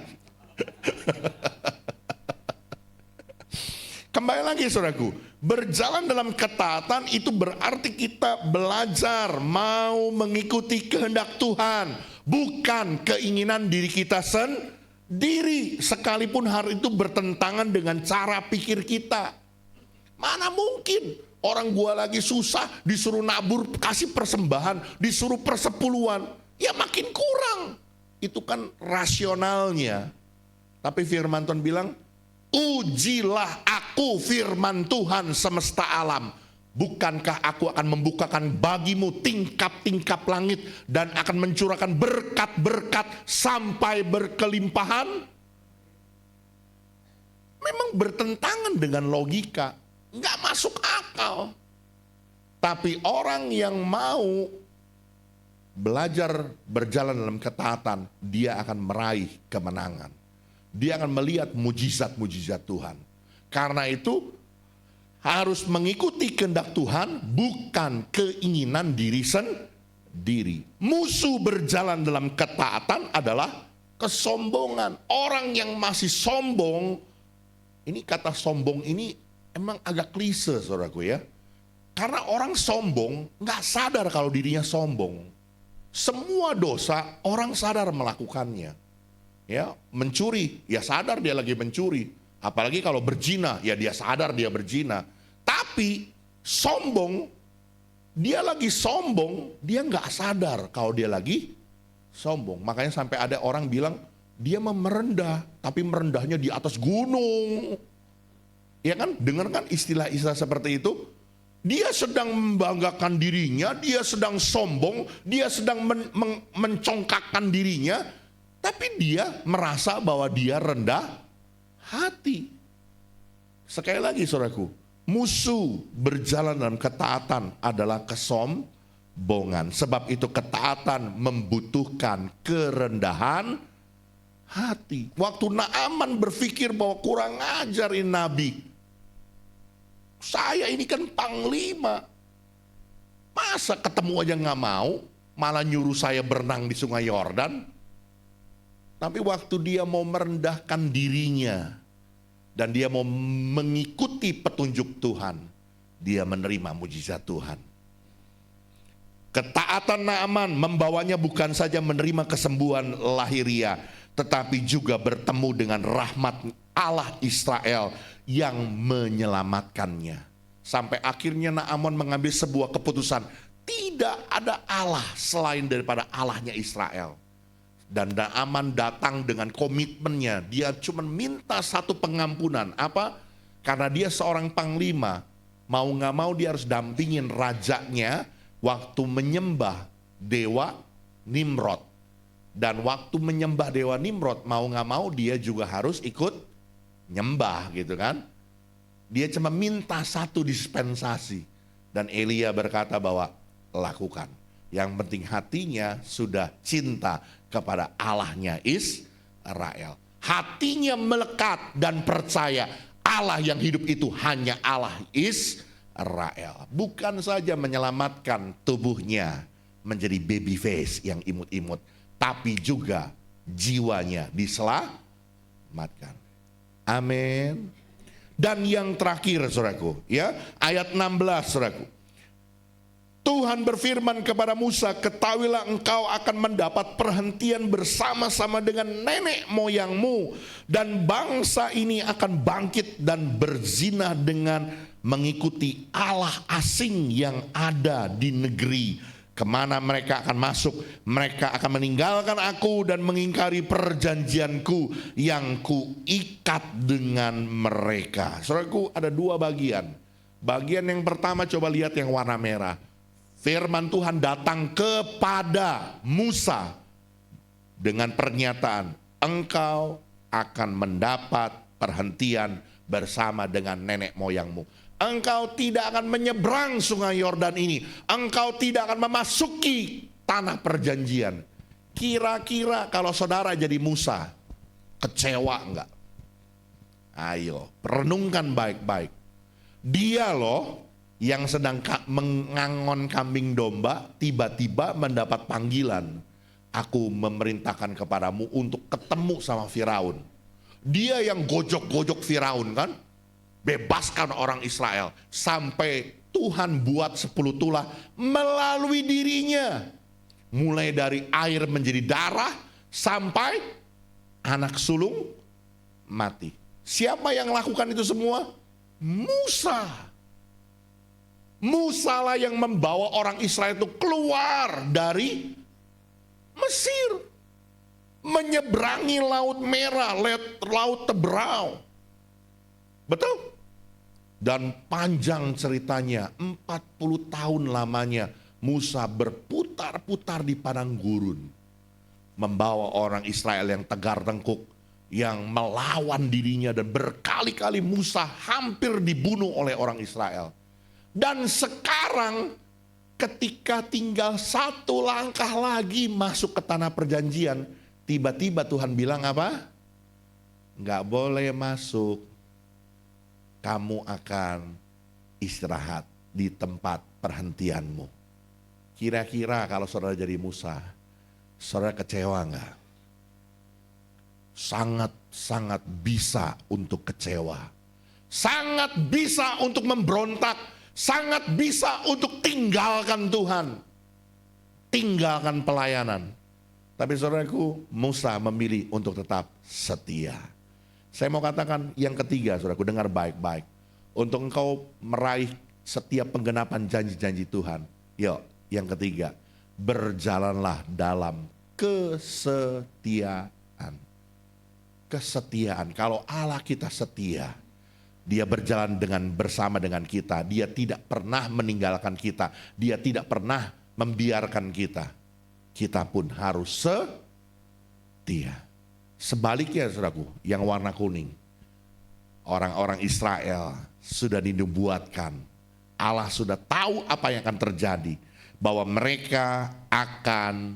Kembali lagi saudaraku, berjalan dalam ketaatan itu berarti kita belajar mau mengikuti kehendak Tuhan, bukan keinginan diri kita sendiri, sekalipun hal itu bertentangan dengan cara pikir kita. Mana mungkin orang gua lagi susah disuruh nabur, kasih persembahan, disuruh persepuluhan, ya makin kurang. Itu kan rasionalnya. Tapi firman Tuhan bilang, ujilah aku firman Tuhan semesta alam. Bukankah aku akan membukakan bagimu tingkap-tingkap langit dan akan mencurahkan berkat-berkat sampai berkelimpahan? Memang bertentangan dengan logika, nggak masuk akal. Tapi orang yang mau belajar berjalan dalam ketaatan, dia akan meraih kemenangan. Dia akan melihat mujizat-mujizat Tuhan. Karena itu harus mengikuti kehendak Tuhan, bukan keinginan diri sendiri. Musuh berjalan dalam ketaatan adalah kesombongan. Orang yang masih sombong, ini kata sombong ini emang agak klise saudaraku ya. Karena orang sombong nggak sadar kalau dirinya sombong. Semua dosa orang sadar melakukannya. Ya, mencuri, ya sadar dia lagi mencuri. Apalagi kalau berzina, ya dia sadar dia berzina. Tapi sombong, dia lagi sombong, dia nggak sadar kalau dia lagi sombong. Makanya sampai ada orang bilang, dia merendah, tapi merendahnya di atas gunung. Ya kan, dengar kan istilah-istilah seperti itu? Dia sedang membanggakan dirinya, dia sedang sombong, dia sedang mencongkakkan dirinya, tapi dia merasa bahwa dia rendah hati. Sekali lagi saudaraku, musuh berjalan dalam ketaatan adalah kesombongan. Sebab itu ketaatan membutuhkan kerendahan hati. Waktu Naaman berpikir bahwa kurang ajar ini nabi, saya ini kan panglima, masa ketemu aja nggak mau, malah nyuruh saya berenang di sungai Yordan. Tapi waktu dia mau merendahkan dirinya dan dia mau mengikuti petunjuk Tuhan, dia menerima mujizat Tuhan. Ketaatan Naaman membawanya bukan saja menerima kesembuhan lahiriah, tetapi juga bertemu dengan rahmat Allah Israel yang menyelamatkannya. Sampai akhirnya Naaman mengambil sebuah keputusan, tidak ada Allah selain daripada Allahnya Israel. Dan Naaman datang dengan komitmennya, dia cuma minta satu pengampunan. Apa? Karena dia seorang panglima, mau gak mau dia harus dampingin rajanya waktu menyembah dewa Nimrod. Dan waktu menyembah dewa Nimrod, mau gak mau dia juga harus ikut nyembah gitu kan. Dia cuma minta satu dispensasi. Dan Elia berkata bahwa lakukan. Yang penting hatinya sudah cinta kepada Allahnya Israel. Hatinya melekat dan percaya Allah yang hidup itu hanya Allah Israel. Bukan saja menyelamatkan tubuhnya menjadi baby face yang imut-imut, tapi juga jiwanya diselamatkan. Amin. Dan yang terakhir saudaraku, ya, ayat 16 saudaraku. Tuhan berfirman kepada Musa, ketahuilah engkau akan mendapat perhentian bersama-sama dengan nenek moyangmu, dan bangsa ini akan bangkit dan berzina dengan mengikuti Allah asing yang ada di negeri. Kemana mereka akan masuk, mereka akan meninggalkan aku dan mengingkari perjanjianku yang kuikat dengan mereka. Saudaraku, ada dua bagian. Bagian yang pertama coba lihat yang warna merah. Firman Tuhan datang kepada Musa dengan pernyataan, engkau akan mendapat perhentian bersama dengan nenek moyangmu. Engkau tidak akan menyeberang sungai Yordan ini. Engkau tidak akan memasuki tanah perjanjian. Kira-kira kalau saudara jadi Musa, kecewa enggak? Ayo, renungkan baik-baik. Dia loh yang sedang mengangon kambing domba, tiba-tiba mendapat panggilan. Aku memerintahkan kepadamu untuk ketemu sama Firaun. Dia yang gojok-gojok Firaun kan? Bebaskan orang Israel. Sampai Tuhan buat 10 tulah melalui dirinya. Mulai dari air menjadi darah sampai anak sulung mati. Siapa yang lakukan itu semua? Musa. Musa lah yang membawa orang Israel itu keluar dari Mesir. Menyeberangi Laut Merah, Laut Teberau. Betul? Dan panjang ceritanya, 40 tahun lamanya Musa berputar-putar di padang gurun. Membawa orang Israel yang tegar tengkuk, yang melawan dirinya, dan berkali-kali Musa hampir dibunuh oleh orang Israel. Dan sekarang ketika tinggal satu langkah lagi masuk ke tanah perjanjian, tiba-tiba Tuhan bilang apa? Nggak boleh masuk. Kamu akan istirahat di tempat perhentianmu. Kira-kira kalau saudara jadi Musa, saudara kecewa nggak? Sangat-sangat bisa untuk kecewa. Sangat bisa untuk memberontak. Sangat bisa untuk tinggalkan Tuhan. tinggalkan pelayanan. Tapi saudaraku, Musa memilih untuk tetap setia. Saya mau katakan yang ketiga, saudaraku, dengar baik-baik. Untuk engkau meraih setiap penggenapan janji-janji Tuhan. Yuk, yang ketiga, berjalanlah dalam kesetiaan. Kesetiaan, kalau Allah kita setia, Dia berjalan bersama dengan kita. Dia tidak pernah meninggalkan kita. Dia tidak pernah membiarkan kita. Kita pun harus setia. Sebaliknya saudaraku, yang warna kuning. Orang-orang Israel sudah dinubuatkan. Allah sudah tahu apa yang akan terjadi. Bahwa mereka akan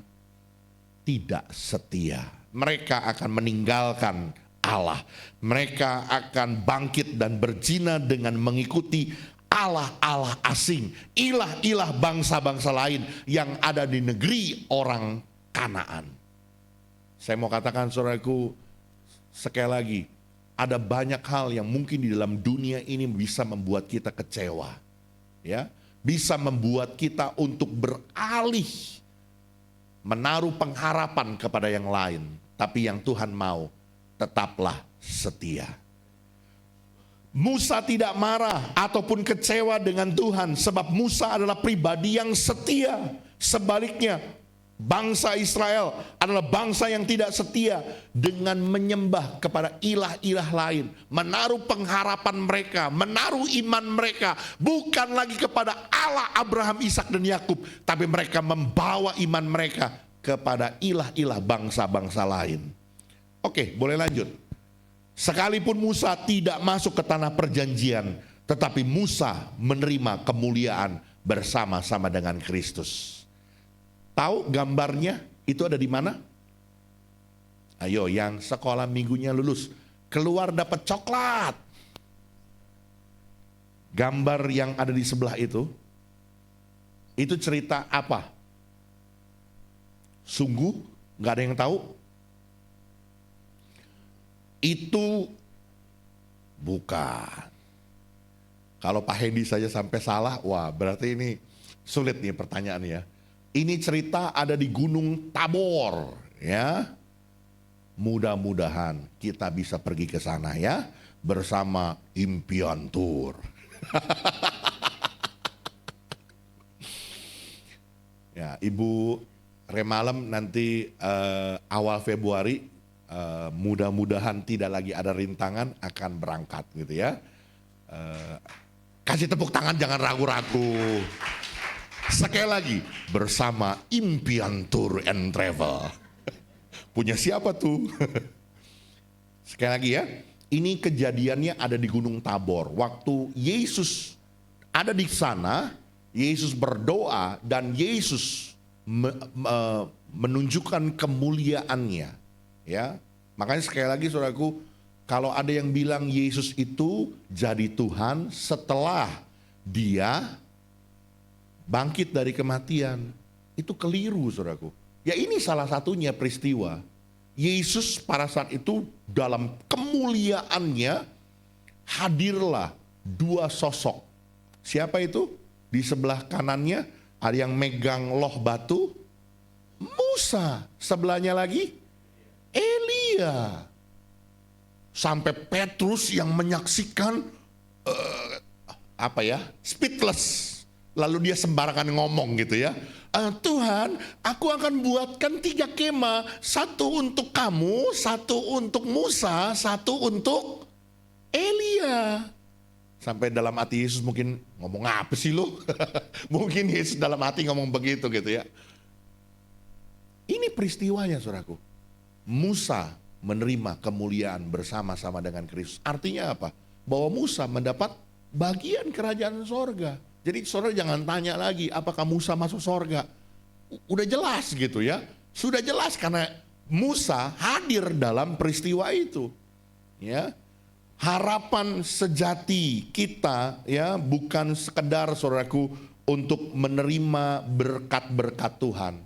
tidak setia. Mereka akan meninggalkan Allah. Mereka akan bangkit dan berzina dengan mengikuti Allah-Allah asing, ilah-ilah bangsa-bangsa lain yang ada di negeri orang Kanaan. Saya mau katakan saudaraku, sekali lagi, ada banyak hal yang mungkin di dalam dunia ini bisa membuat kita kecewa. Ya, bisa membuat kita untuk beralih, menaruh pengharapan kepada yang lain. Tapi yang Tuhan mau, tetaplah setia. Musa tidak marah ataupun kecewa dengan Tuhan sebab Musa adalah pribadi yang setia. Sebaliknya, bangsa Israel adalah bangsa yang tidak setia dengan menyembah kepada ilah-ilah lain, menaruh pengharapan mereka, menaruh iman mereka bukan lagi kepada Allah Abraham, Ishak dan Yakub, tapi mereka membawa iman mereka kepada ilah-ilah bangsa-bangsa lain. Oke, boleh lanjut. Sekalipun Musa tidak masuk ke tanah perjanjian, tetapi Musa menerima kemuliaan bersama-sama dengan Kristus. Tahu gambarnya itu ada di mana? Ayo yang sekolah minggunya lulus, keluar dapat coklat. Gambar yang ada di sebelah itu cerita apa? Sungguh gak ada yang tahu? Itu bukan. Kalau Pak Hendy saja sampai salah, wah berarti ini sulit nih pertanyaannya. Ini cerita ada di Gunung Tabor, ya. Mudah-mudahan kita bisa pergi ke sana ya bersama Impian Tour. Ya, Ibu Remalem nanti awal Februari. Mudah-mudahan tidak lagi ada rintangan akan berangkat gitu ya. Kasih tepuk tangan, jangan ragu-ragu. Sekali lagi, bersama Impian Tour and Travel. Punya siapa tuh? Sekali lagi ya, ini kejadiannya ada di Gunung Tabor. Waktu Yesus ada di sana, Yesus berdoa dan Yesus menunjukkan kemuliaannya. Ya, makanya sekali lagi saudaraku, kalau ada yang bilang Yesus itu jadi Tuhan setelah Dia bangkit dari kematian, itu keliru saudaraku. Ya ini salah satunya peristiwa. Yesus pada saat itu dalam kemuliaannya hadirlah dua sosok. Siapa itu? Di sebelah kanannya ada yang megang loh batu, Musa. Sebelahnya lagi Elia. Sampai Petrus yang menyaksikan speechless. Lalu dia sembarangan ngomong gitu ya. Tuhan, aku akan buatkan 3 kemah, 1 untuk kamu, 1 untuk Musa, 1 untuk Elia. Sampai dalam hati Yesus mungkin ngomong apa sih lo? Mungkin Yesus dalam hati ngomong begitu gitu ya. Ini peristiwanya saudaraku. Musa menerima kemuliaan bersama-sama dengan Kristus. Artinya apa? Bahwa Musa mendapat bagian kerajaan sorga. Jadi saudara jangan tanya lagi apakah Musa masuk sorga. Udah jelas gitu ya. Sudah jelas karena Musa hadir dalam peristiwa itu. Ya. Harapan sejati kita ya bukan sekedar saudaraku untuk menerima berkat-berkat Tuhan.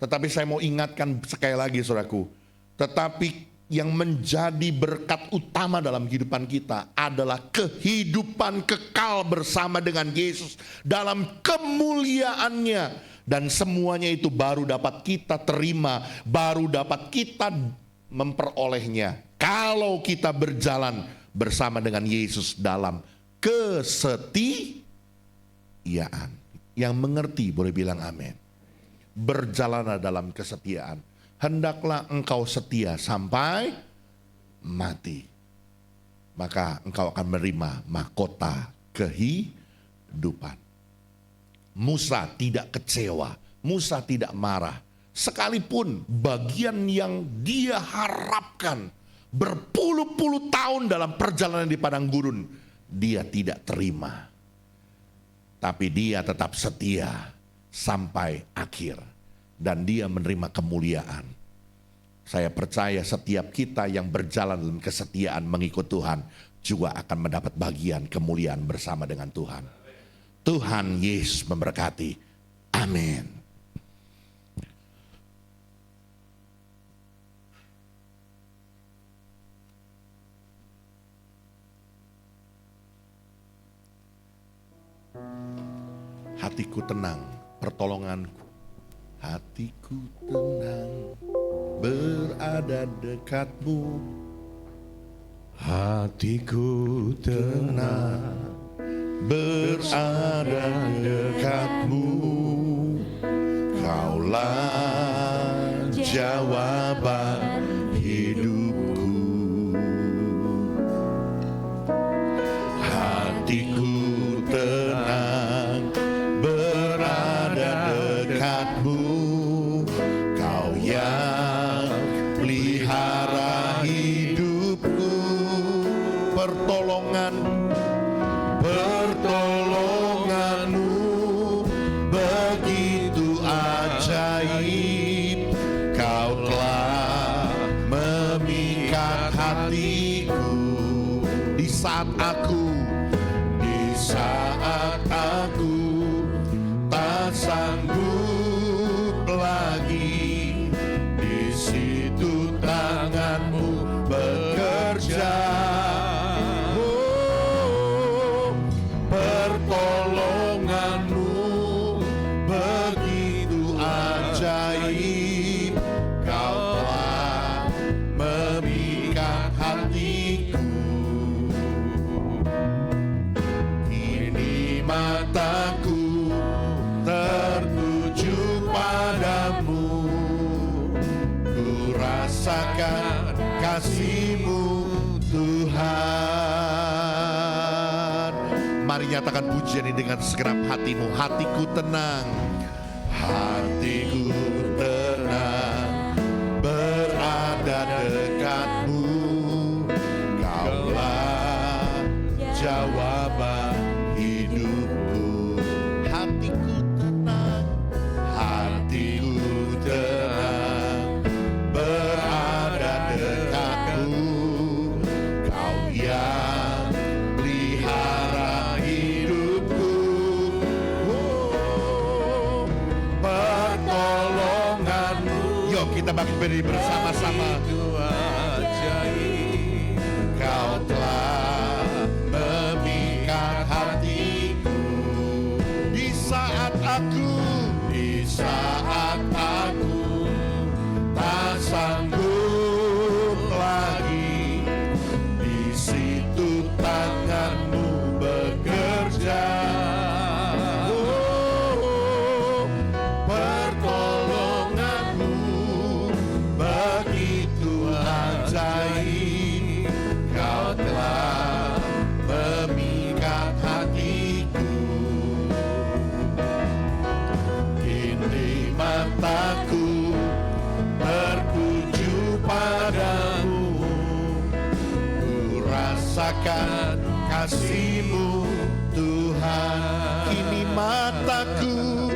Tetapi saya mau ingatkan sekali lagi saudaraku. Tetapi yang menjadi berkat utama dalam kehidupan kita adalah kehidupan kekal bersama dengan Yesus dalam kemuliaannya, Dan semuanya itu baru dapat kita terima, baru dapat kita memperolehnya kalau kita berjalan bersama dengan Yesus dalam kesetiaan. Yang mengerti boleh bilang amin. Berjalanlah dalam kesetiaan. Hendaklah engkau setia sampai mati. Maka engkau akan menerima mahkota kehidupan. Musa tidak kecewa, Musa tidak marah. Sekalipun bagian yang dia harapkan berpuluh-puluh tahun dalam perjalanan di padang gurun, dia tidak terima. Tapi dia tetap setia sampai akhir. Dan dia menerima kemuliaan. Saya percaya setiap kita yang berjalan dalam kesetiaan mengikut Tuhan juga akan mendapat bagian kemuliaan bersama dengan Tuhan. Tuhan Yesus memberkati. Amin. Hatiku tenang, pertolonganku. Hatiku tenang, berada dekatmu. Hatiku tenang, berada dekatmu. Kaulah jawaban hidupku. Hatiku tenang, berada dekatmu. Kau yang pelihara hidupku. Pertolonganmu begitu ajaib. Kau telah memikat hatiku. Di saat aku tak sanggup lagi, di situ tanganmu bekerja. Pertolonganmu begitu ajaib. Kau telah memikat hatiku. Kini mataku tertuju padamu. Ku rasakan kasih-Mu Tuhan. Mari nyatakan pujian ini dengan segenap hatimu. Hatiku tenang, hatiku tenang, berada dekatmu. Kaulah jawaban hidupku. Hatiku tenang, hatiku tenang, berada dekatmu. Kau yang pelihara hidupku. Pertolonganmu. Yuk kita beri bersama-sama. Kau telah memikat hatiku. Di saat aku tak sanggup lagi, di situ tanganmu bekerja. Pertolonganmu begitu ajaib. Kau telah memikat hatiku. Kini mataku tertuju padamu. Ku rasakan kasih-Mu Tuhan. Kini mataku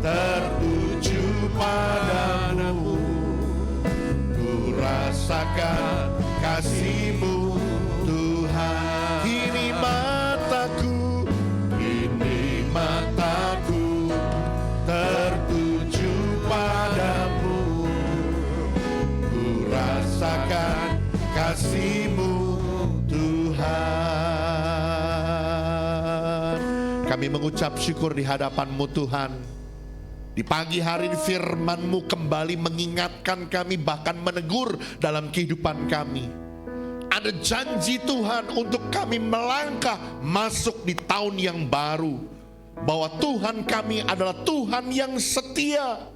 tertuju padamu. Ku rasakan kasih-Mu Tuhan. Kini mataku tertuju padamu. Ku rasakan kasih-Mu Kami mengucap syukur di hadapan-Mu Tuhan. Di pagi hari ini firman-Mu kembali mengingatkan kami, bahkan menegur dalam kehidupan kami. Ada janji Tuhan untuk kami melangkah masuk di tahun yang baru. Bahwa Tuhan kami adalah Tuhan yang setia.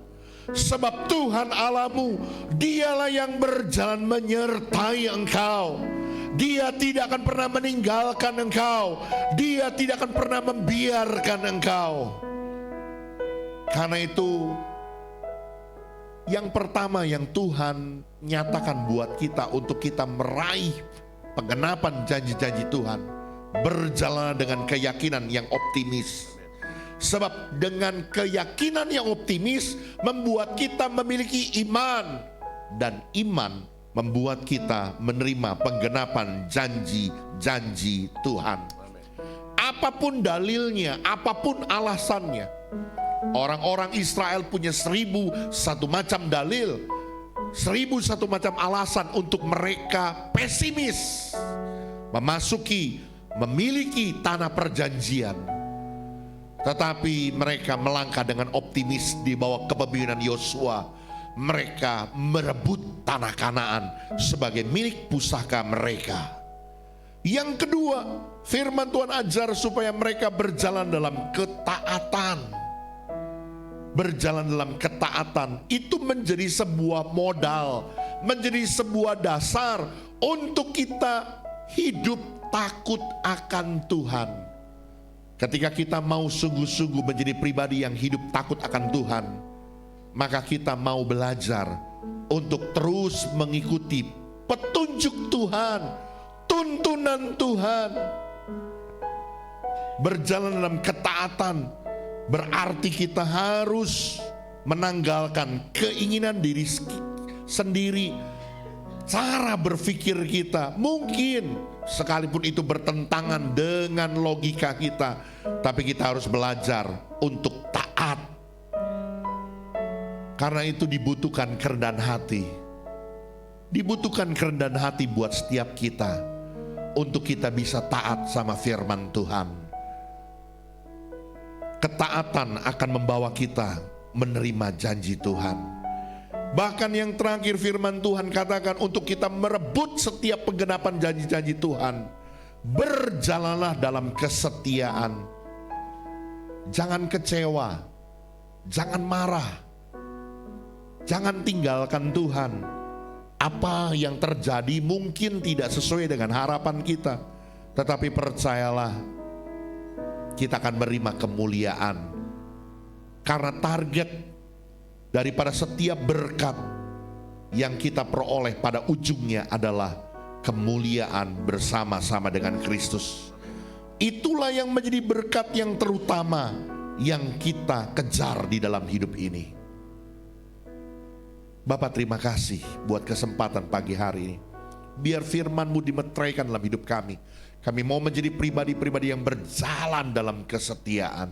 Sebab Tuhan Allahmu, Dialah yang berjalan menyertai engkau. Dia tidak akan pernah meninggalkan engkau. Dia tidak akan pernah membiarkan engkau. Karena itu, yang pertama yang Tuhan nyatakan buat kita untuk kita meraih penggenapan janji-janji Tuhan, berjalan dengan keyakinan yang optimis. Sebab dengan keyakinan yang optimis membuat kita memiliki iman, dan iman membuat kita menerima penggenapan janji-janji Tuhan. Apapun dalilnya, apapun alasannya. Orang-orang Israel punya 1001 macam dalil, 1001 macam alasan untuk mereka pesimis memiliki tanah perjanjian. Tetapi mereka melangkah dengan optimis di bawah kepemimpinan Yosua. Mereka merebut tanah Kanaan sebagai milik pusaka mereka. Yang kedua, firman Tuhan ajar supaya mereka berjalan dalam ketaatan. Berjalan dalam ketaatan itu menjadi sebuah modal, menjadi sebuah dasar untuk kita hidup takut akan Tuhan. Ketika kita mau sungguh-sungguh menjadi pribadi yang hidup takut akan Tuhan, maka kita mau belajar untuk terus mengikuti petunjuk Tuhan, tuntunan Tuhan. Berjalan dalam ketaatan berarti kita harus menanggalkan keinginan diri sendiri. Cara berpikir kita mungkin sekalipun itu bertentangan dengan logika kita, tapi kita harus belajar untuk taat. Karena itu dibutuhkan kerendahan hati. Dibutuhkan kerendahan hati buat setiap kita, untuk kita bisa taat sama firman Tuhan. Ketaatan akan membawa kita menerima janji Tuhan. Bahkan yang terakhir firman Tuhan katakan untuk kita merebut setiap penggenapan janji-janji Tuhan, berjalanlah dalam kesetiaan. Jangan kecewa, jangan marah, jangan tinggalkan Tuhan. Apa yang terjadi mungkin tidak sesuai dengan harapan kita, tetapi percayalah, kita akan menerima kemuliaan. Karena target daripada setiap berkat yang kita peroleh pada ujungnya adalah kemuliaan bersama-sama dengan Kristus. Itulah yang menjadi berkat yang terutama yang kita kejar di dalam hidup ini. Bapak, terima kasih buat kesempatan pagi hari ini. Biar firman-Mu dimeteraikan dalam hidup kami. Kami mau menjadi pribadi-pribadi yang berjalan dalam kesetiaan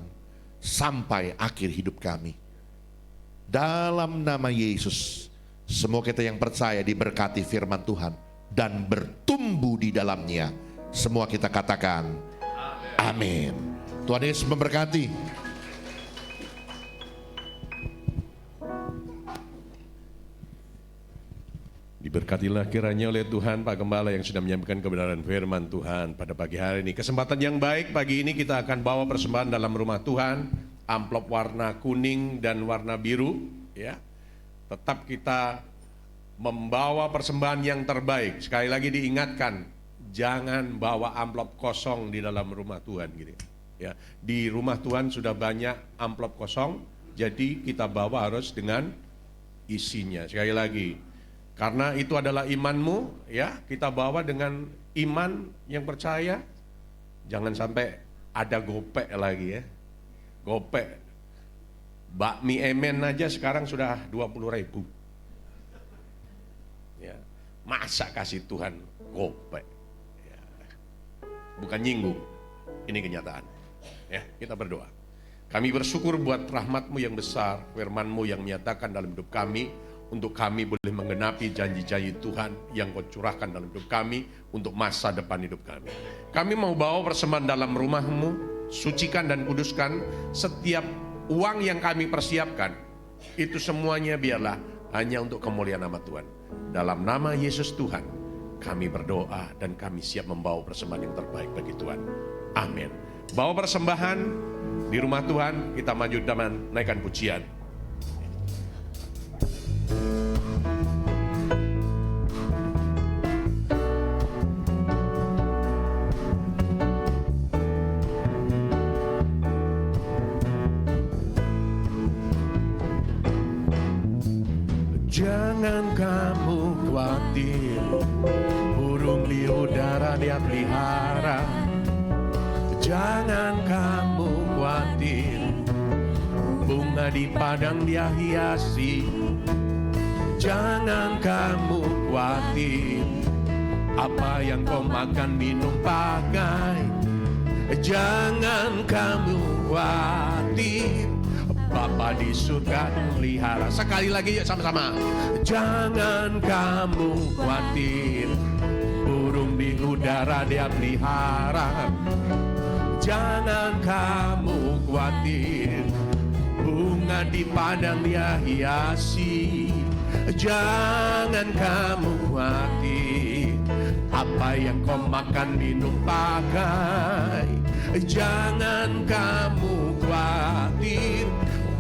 sampai akhir hidup kami. Dalam nama Yesus, semua kita yang percaya diberkati firman Tuhan dan bertumbuh di dalamnya. Semua kita katakan amin. Tuhan Yesus memberkati. Diberkatilah kiranya oleh Tuhan Pak Gembala yang sudah menyampaikan kebenaran firman Tuhan pada pagi hari ini. Kesempatan yang baik pagi ini kita akan bawa persembahan dalam rumah Tuhan, amplop warna kuning dan warna biru, ya. Tetap kita membawa persembahan yang terbaik. Sekali lagi diingatkan, jangan bawa amplop kosong di dalam rumah Tuhan gitu. Ya, di rumah Tuhan sudah banyak amplop kosong, jadi kita bawa harus dengan isinya. Sekali lagi, karena itu adalah imanmu, ya, kita bawa dengan iman yang percaya. Jangan sampai ada gopek lagi ya. Gopek. Bakmi emen aja sekarang sudah 20.000. Ya. Masa kasih Tuhan gopek? Ya. Bukan nyinggung. Ini kenyataan. Ya, kita berdoa. Kami bersyukur buat rahmat-Mu yang besar, firman-Mu yang menyatakan dalam hidup kami, untuk kami boleh menggenapi janji-janji Tuhan yang Kau curahkan dalam hidup kami untuk masa depan hidup kami. Kami mau bawa persembahan dalam rumah-Mu, sucikan dan kuduskan setiap uang yang kami persiapkan. Itu semuanya biarlah hanya untuk kemuliaan nama Tuhan. Dalam nama Yesus Tuhan, kami berdoa dan kami siap membawa persembahan yang terbaik bagi Tuhan. Amin. Bawa persembahan di rumah Tuhan, kita maju dan naikkan pujian. Jangan kamu khawatir, burung di udara dia pelihara. Jangan kamu khawatir, bunga di padang dia hiasi. Jangan kamu khawatir, apa yang kau makan minum pakai. Jangan kamu khawatir, Bapa di surga melihara. Sekali lagi yuk sama-sama. Jangan kamu khawatir, burung di udara dia pelihara. Jangan kamu khawatir, bunga di padang dia hiasi. Jangan kamu khawatir, apa yang kau makan minum pakai. Jangan kamu khawatir,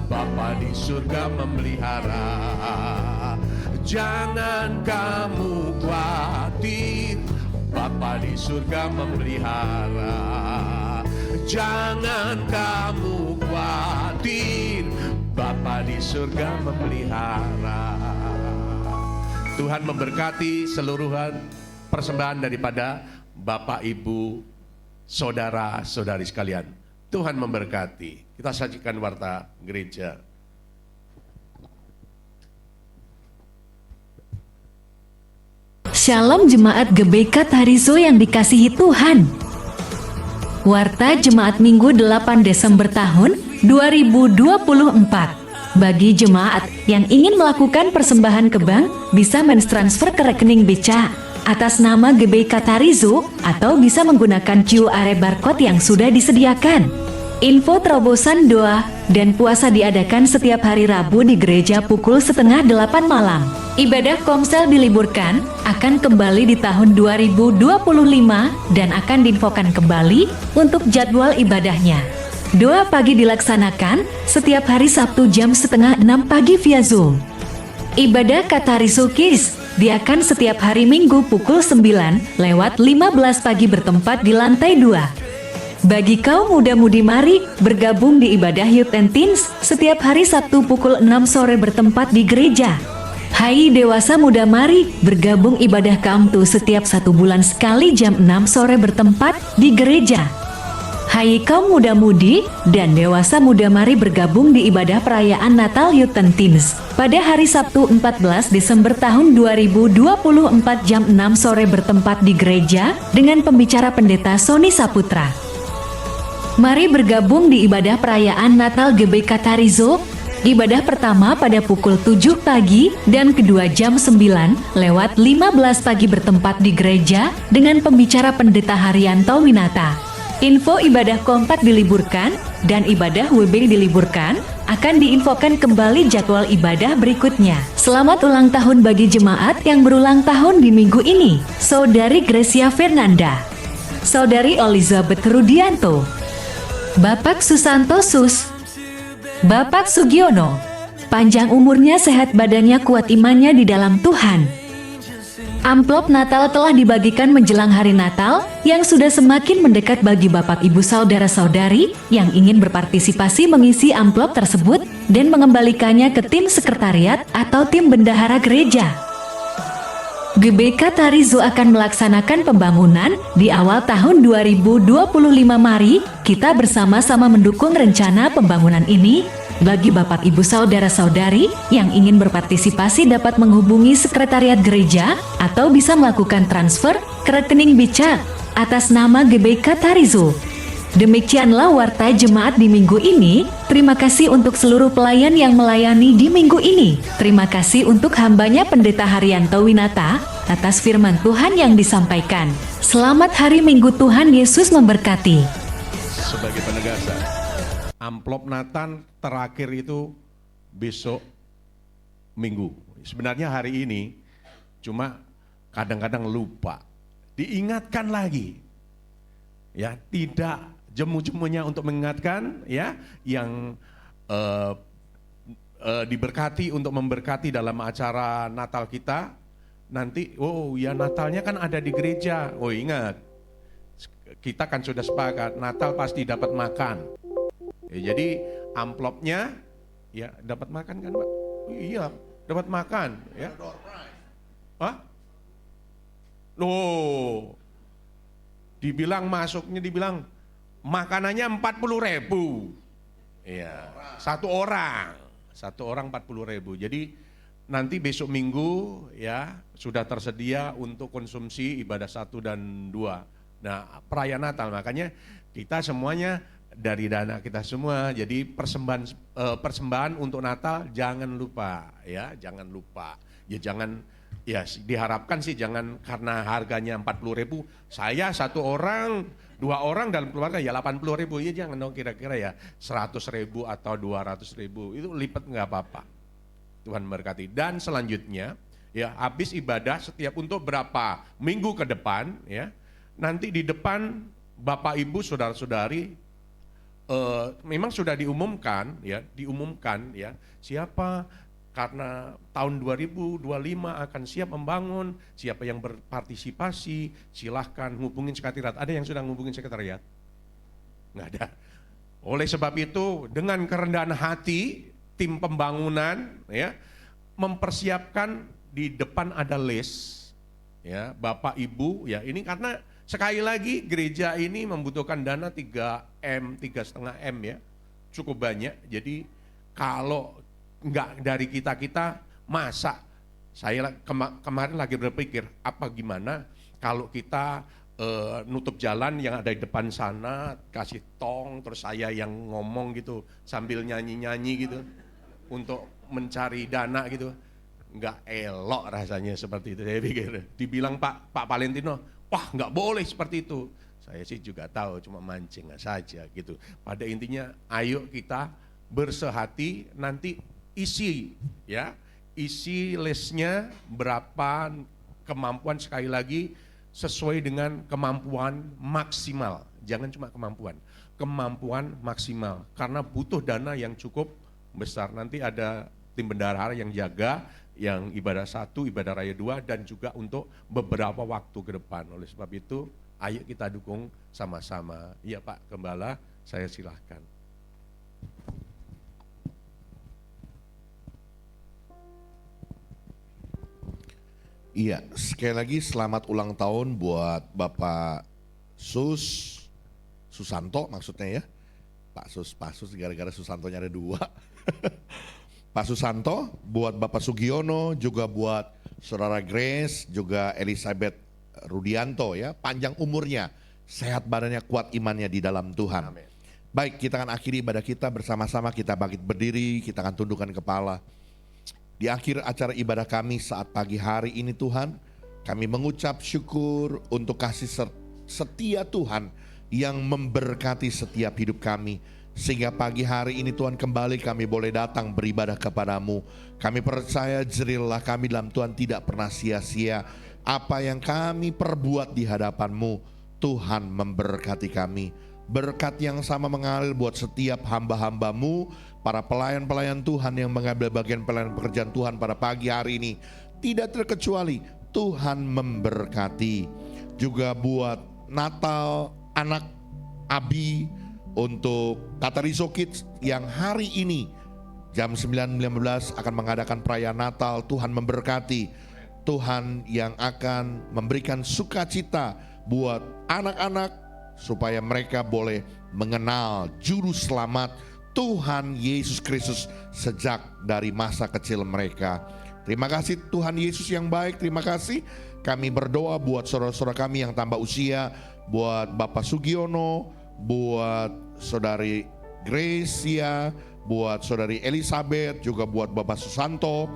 Bapa di surga memelihara. Jangan kamu khawatir, Bapa di surga memelihara. Jangan kamu khawatir, Bapa di surga memelihara. Tuhan memberkati seluruh persembahan daripada Bapak, Ibu, saudara-saudari sekalian. Tuhan memberkati. Kita sajikan warta gereja. Shalom Jemaat GBK Tarizo yang dikasihi Tuhan. Warta Jemaat Minggu 8 Desember tahun 2024. Bagi jemaat yang ingin melakukan persembahan ke bank, bisa mentransfer ke rekening BCA atas nama GBK Tarizo atau bisa menggunakan QR barcode yang sudah disediakan. Info terobosan doa dan puasa diadakan setiap hari Rabu di gereja pukul 7:30 malam. Ibadah Komsel diliburkan, akan kembali di tahun 2025 dan akan diinfokan kembali untuk jadwal ibadahnya. Doa pagi dilaksanakan setiap hari Sabtu jam 5:30 pagi via Zoom. Ibadah Katarizo Kids diakan setiap hari Minggu pukul 9:15 pagi bertempat di lantai 2. Bagi kaum muda-mudi mari bergabung di ibadah Youth and Teens setiap hari Sabtu pukul 6 sore bertempat di gereja. Hai dewasa muda mari bergabung ibadah Kamtu setiap 1 bulan sekali jam 6 sore bertempat di gereja. Hai kaum muda-mudi dan dewasa muda mari bergabung di ibadah perayaan Natal Youth and Teens pada hari Sabtu 14 Desember tahun 2024 jam 6 sore bertempat di gereja dengan pembicara pendeta Sony Saputra. Mari bergabung di ibadah perayaan Natal GBK Tarizo. Ibadah pertama pada pukul 7 pagi dan kedua jam 9:15 pagi bertempat di gereja dengan pembicara pendeta Haryanto Winata. Info ibadah kompak diliburkan dan ibadah WB diliburkan, akan diinfokan kembali jadwal ibadah berikutnya. Selamat ulang tahun bagi jemaat yang berulang tahun di minggu ini. Saudari Gracia Fernanda, Saudari Elizabeth Rudianto, Bapak Susanto Sus, Bapak Sugiono, panjang umurnya, sehat badannya, kuat imannya di dalam Tuhan. Amplop Natal telah dibagikan menjelang hari Natal yang sudah semakin mendekat bagi Bapak Ibu saudara-saudari yang ingin berpartisipasi mengisi amplop tersebut dan mengembalikannya ke tim sekretariat atau tim bendahara gereja. GBK Tarizo akan melaksanakan pembangunan di awal tahun 2025. Mari kita bersama-sama mendukung rencana pembangunan ini. Bagi Bapak Ibu saudara-saudari yang ingin berpartisipasi dapat menghubungi sekretariat gereja atau bisa melakukan transfer ke rekening BCA atas nama GBK Tarizo. Demikianlah warta jemaat di minggu ini. Terima kasih untuk seluruh pelayan yang melayani di minggu ini. Terima kasih untuk hambanya Pendeta Haryanto Winata atas firman Tuhan yang disampaikan. Selamat hari Minggu, Tuhan Yesus memberkati. sebagai penegasan. Amplop Natal terakhir itu besok Minggu. Sebenarnya hari ini, cuma kadang-kadang lupa. Diingatkan lagi. Ya, tidak jemu-jemunya untuk mengingatkan ya yang diberkati untuk memberkati dalam acara Natal kita. Nanti, oh ya Natalnya kan ada di gereja. Oh ingat, kita kan sudah sepakat Natal pasti dapat makan. Ya, jadi amplopnya ya dapat makan kan Pak? Oh, iya, dapat makan ya. Hah? Loh, dibilang masuknya dibilang makanannya 40.000. Iya, satu orang 40.000. Jadi nanti besok Minggu ya sudah tersedia untuk konsumsi ibadah 1 dan 2. Nah, perayaan Natal makanya kita semuanya dari dana kita semua. Jadi persembahan untuk Natal jangan lupa ya, jangan lupa. Ya jangan ya diharapkan sih jangan karena harganya 40.000, saya 1 orang, 2 orang dalam keluarga ya 80.000, ya jangan dong kira-kira ya 100.000 atau 200.000 itu lipat nggak apa-apa. Tuhan berkati. Dan selanjutnya ya habis ibadah setiap untuk berapa minggu ke depan ya nanti di depan Bapak Ibu saudara-saudari memang sudah diumumkan ya siapa. Karena tahun 2025 akan siap membangun, siapa yang berpartisipasi, silahkan hubungin sekretariat. Ada yang sudah hubungin sekretariat? Nggak ada. Oleh sebab itu, dengan kerendahan hati, tim pembangunan ya mempersiapkan di depan ada list, ya Bapak Ibu ya ini karena sekali lagi gereja ini membutuhkan dana 3M, 3,5 M ya, cukup banyak. Jadi kalau enggak dari kita masa saya kemarin lagi berpikir apa gimana kalau kita nutup jalan yang ada di depan sana kasih tong terus saya yang ngomong gitu sambil nyanyi-nyanyi gitu untuk mencari dana gitu, enggak elok rasanya seperti itu. Saya pikir dibilang Pak Valentino, wah enggak boleh seperti itu. Saya sih juga tahu cuma mancing saja gitu. Pada intinya ayo kita bersehati nanti isi listnya berapa kemampuan sekali lagi sesuai dengan kemampuan maksimal. Jangan cuma kemampuan maksimal karena butuh dana yang cukup besar. Nanti ada tim bendahara yang jaga yang ibadah 1, ibadah raya 2 dan juga untuk beberapa waktu ke depan. Oleh sebab itu ayo kita dukung sama-sama. Iya Pak Gembala, saya silahkan. Iya, sekali lagi selamat ulang tahun buat Bapak Susanto maksudnya ya. Pak Sus gara-gara Susantonya ada 2. Pak Susanto, buat Bapak Sugiono, juga buat Saudara Grace, juga Elizabeth Rudianto ya. Panjang umurnya, sehat badannya, kuat imannya di dalam Tuhan. Amin. Baik, kita akan akhiri ibadah kita bersama-sama, kita bangkit berdiri, kita akan tundukkan kepala. Di akhir acara ibadah kami saat pagi hari ini Tuhan, kami mengucap syukur untuk kasih setia Tuhan yang memberkati setiap hidup kami. Sehingga pagi hari ini Tuhan kembali kami boleh datang beribadah kepadamu. Kami percaya jerilah kami dalam Tuhan tidak pernah sia-sia. Apa yang kami perbuat di hadapan-Mu, Tuhan memberkati kami. Berkat yang sama mengalir buat setiap hamba-hamba-Mu, para pelayan-pelayan Tuhan yang mengambil bagian pelayanan pekerjaan Tuhan pada pagi hari ini. Tidak terkecuali Tuhan memberkati. Juga buat Natal anak Abi untuk Katarizo Kids yang hari ini jam 9.15 akan mengadakan perayaan Natal. Tuhan memberkati. Tuhan yang akan memberikan sukacita buat anak-anak supaya mereka boleh mengenal juru selamat Tuhan Yesus Kristus sejak dari masa kecil mereka. Terima kasih Tuhan Yesus yang baik, terima kasih. Kami berdoa buat saudara-saudara kami yang tambah usia, buat Bapak Sugiono, buat Saudari Gracia, buat Saudari Elizabeth, juga buat Bapak Susanto.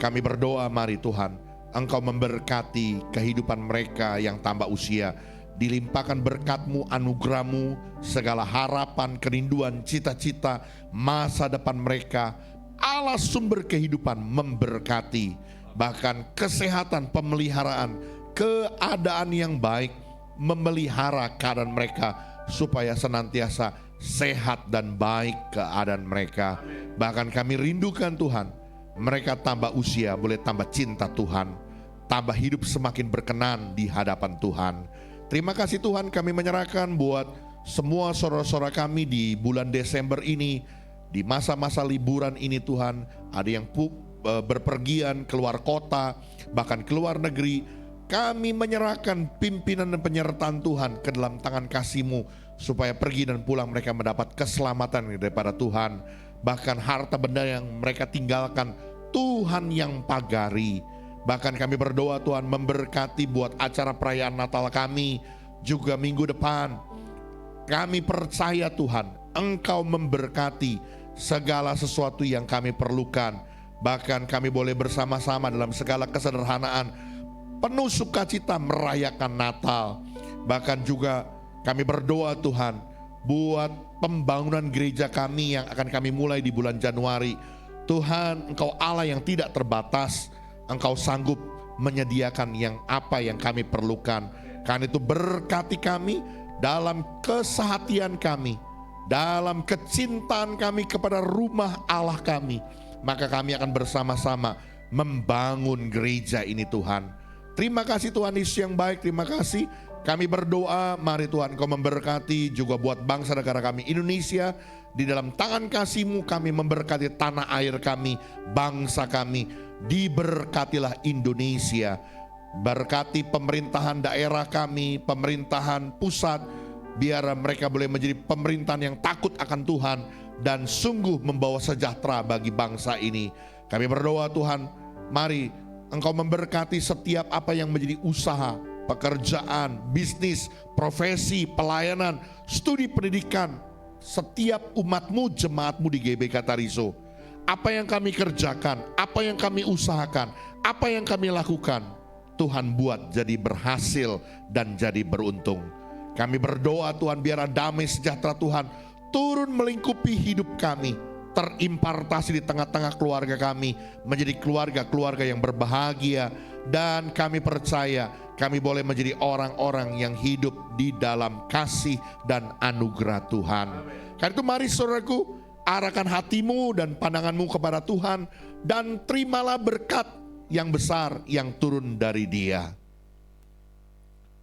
Kami berdoa, mari Tuhan, Engkau memberkati kehidupan mereka yang tambah usia. dilimpahkan berkat-Mu, anugerah-Mu, segala harapan, kerinduan, cita-cita, masa depan mereka. Allah sumber kehidupan memberkati, bahkan kesehatan, pemeliharaan, keadaan yang baik, memelihara keadaan mereka supaya senantiasa sehat dan baik keadaan mereka. Bahkan kami rindukan Tuhan, mereka tambah usia, boleh tambah cinta Tuhan, tambah hidup semakin berkenan di hadapan Tuhan. Terima kasih Tuhan, kami menyerahkan buat semua saudara-saudara kami di bulan Desember ini, di masa-masa liburan ini Tuhan. Ada yang berpergian keluar kota, bahkan keluar negeri. Kami menyerahkan pimpinan dan penyertaan Tuhan ke dalam tangan kasih-Mu, supaya pergi dan pulang mereka mendapat keselamatan daripada Tuhan. Bahkan harta benda yang mereka tinggalkan, Tuhan yang pagari. Bahkan kami berdoa Tuhan memberkati buat acara perayaan Natal kami, juga minggu depan. Kami percaya Tuhan, Engkau memberkati segala sesuatu yang kami perlukan. Bahkan kami boleh bersama-sama dalam segala kesederhanaan, penuh sukacita merayakan Natal. Bahkan juga kami berdoa Tuhan buat pembangunan gereja kami yang akan kami mulai di bulan Januari. Tuhan, Engkau Allah yang tidak terbatas. Engkau sanggup menyediakan apa yang kami perlukan. Karena itu berkati kami dalam kesehatian kami, dalam kecintaan kami kepada rumah Allah kami. Maka kami akan bersama-sama membangun gereja ini Tuhan. Terima kasih Tuhan Yesus yang baik, terima kasih. Kami berdoa, mari Tuhan Kau memberkati juga buat bangsa negara kami Indonesia. Di dalam tangan kasih-Mu kami memberkati tanah air kami, bangsa kami. Diberkatilah Indonesia. Berkati pemerintahan daerah kami, pemerintahan pusat. Biar mereka boleh menjadi pemerintahan yang takut akan Tuhan dan sungguh membawa sejahtera bagi bangsa ini. Kami berdoa Tuhan, mari Engkau memberkati setiap apa yang menjadi usaha, pekerjaan, bisnis, profesi, pelayanan, studi pendidikan, setiap umat-Mu, jemaat-Mu di GBK Tarizo. Apa yang kami kerjakan, apa yang kami usahakan, apa yang kami lakukan, Tuhan buat jadi berhasil dan jadi beruntung. Kami berdoa Tuhan, biar damai sejahtera Tuhan turun melingkupi hidup kami, terimpartasi di tengah-tengah keluarga kami, menjadi keluarga-keluarga yang berbahagia. Dan kami percaya kami boleh menjadi orang-orang yang hidup di dalam kasih dan anugerah Tuhan. Karena itu mari saudaraku, arahkan hatimu dan pandanganmu kepada Tuhan, dan terimalah berkat yang besar yang turun dari Dia.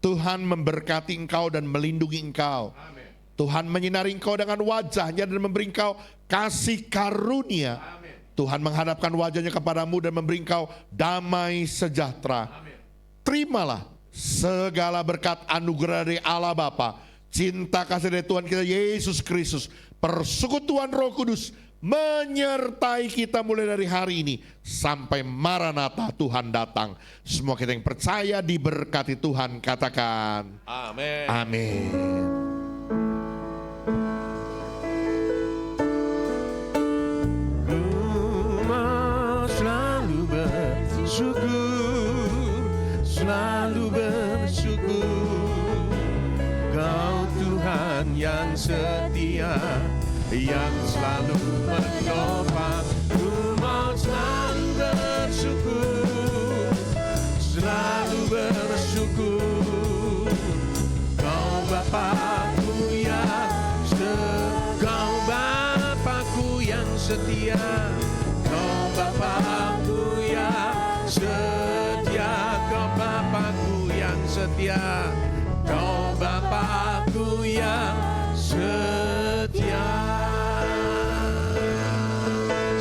Tuhan memberkati engkau dan melindungi engkau. Amen. Tuhan menyinari engkau dengan wajah-Nya dan memberi engkau kasih karunia. Amen. Tuhan menghadapkan wajah-Nya kepadamu dan memberi engkau damai sejahtera. Amen. Terimalah segala berkat anugerah dari Allah Bapa, cinta kasih dari Tuhan kita Yesus Kristus, persekutuan Roh Kudus menyertai kita mulai dari hari ini sampai Maranatha Tuhan datang. Semua kita yang percaya diberkati Tuhan, katakan amin. Amin. Selalu bersyukur, selalu bersyukur. Kau Tuhan yang setia, yang selalu menopang. Ku mau selalu bersyukur, selalu bersyukur. Kau Bapakku yang setia, Kau Bapakku yang setia, Kau Bapakku yang setia, Kau Bapakku yang setia.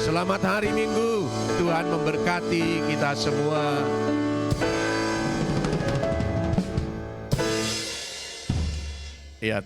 Selamat hari Minggu, Tuhan memberkati kita semua. Ya.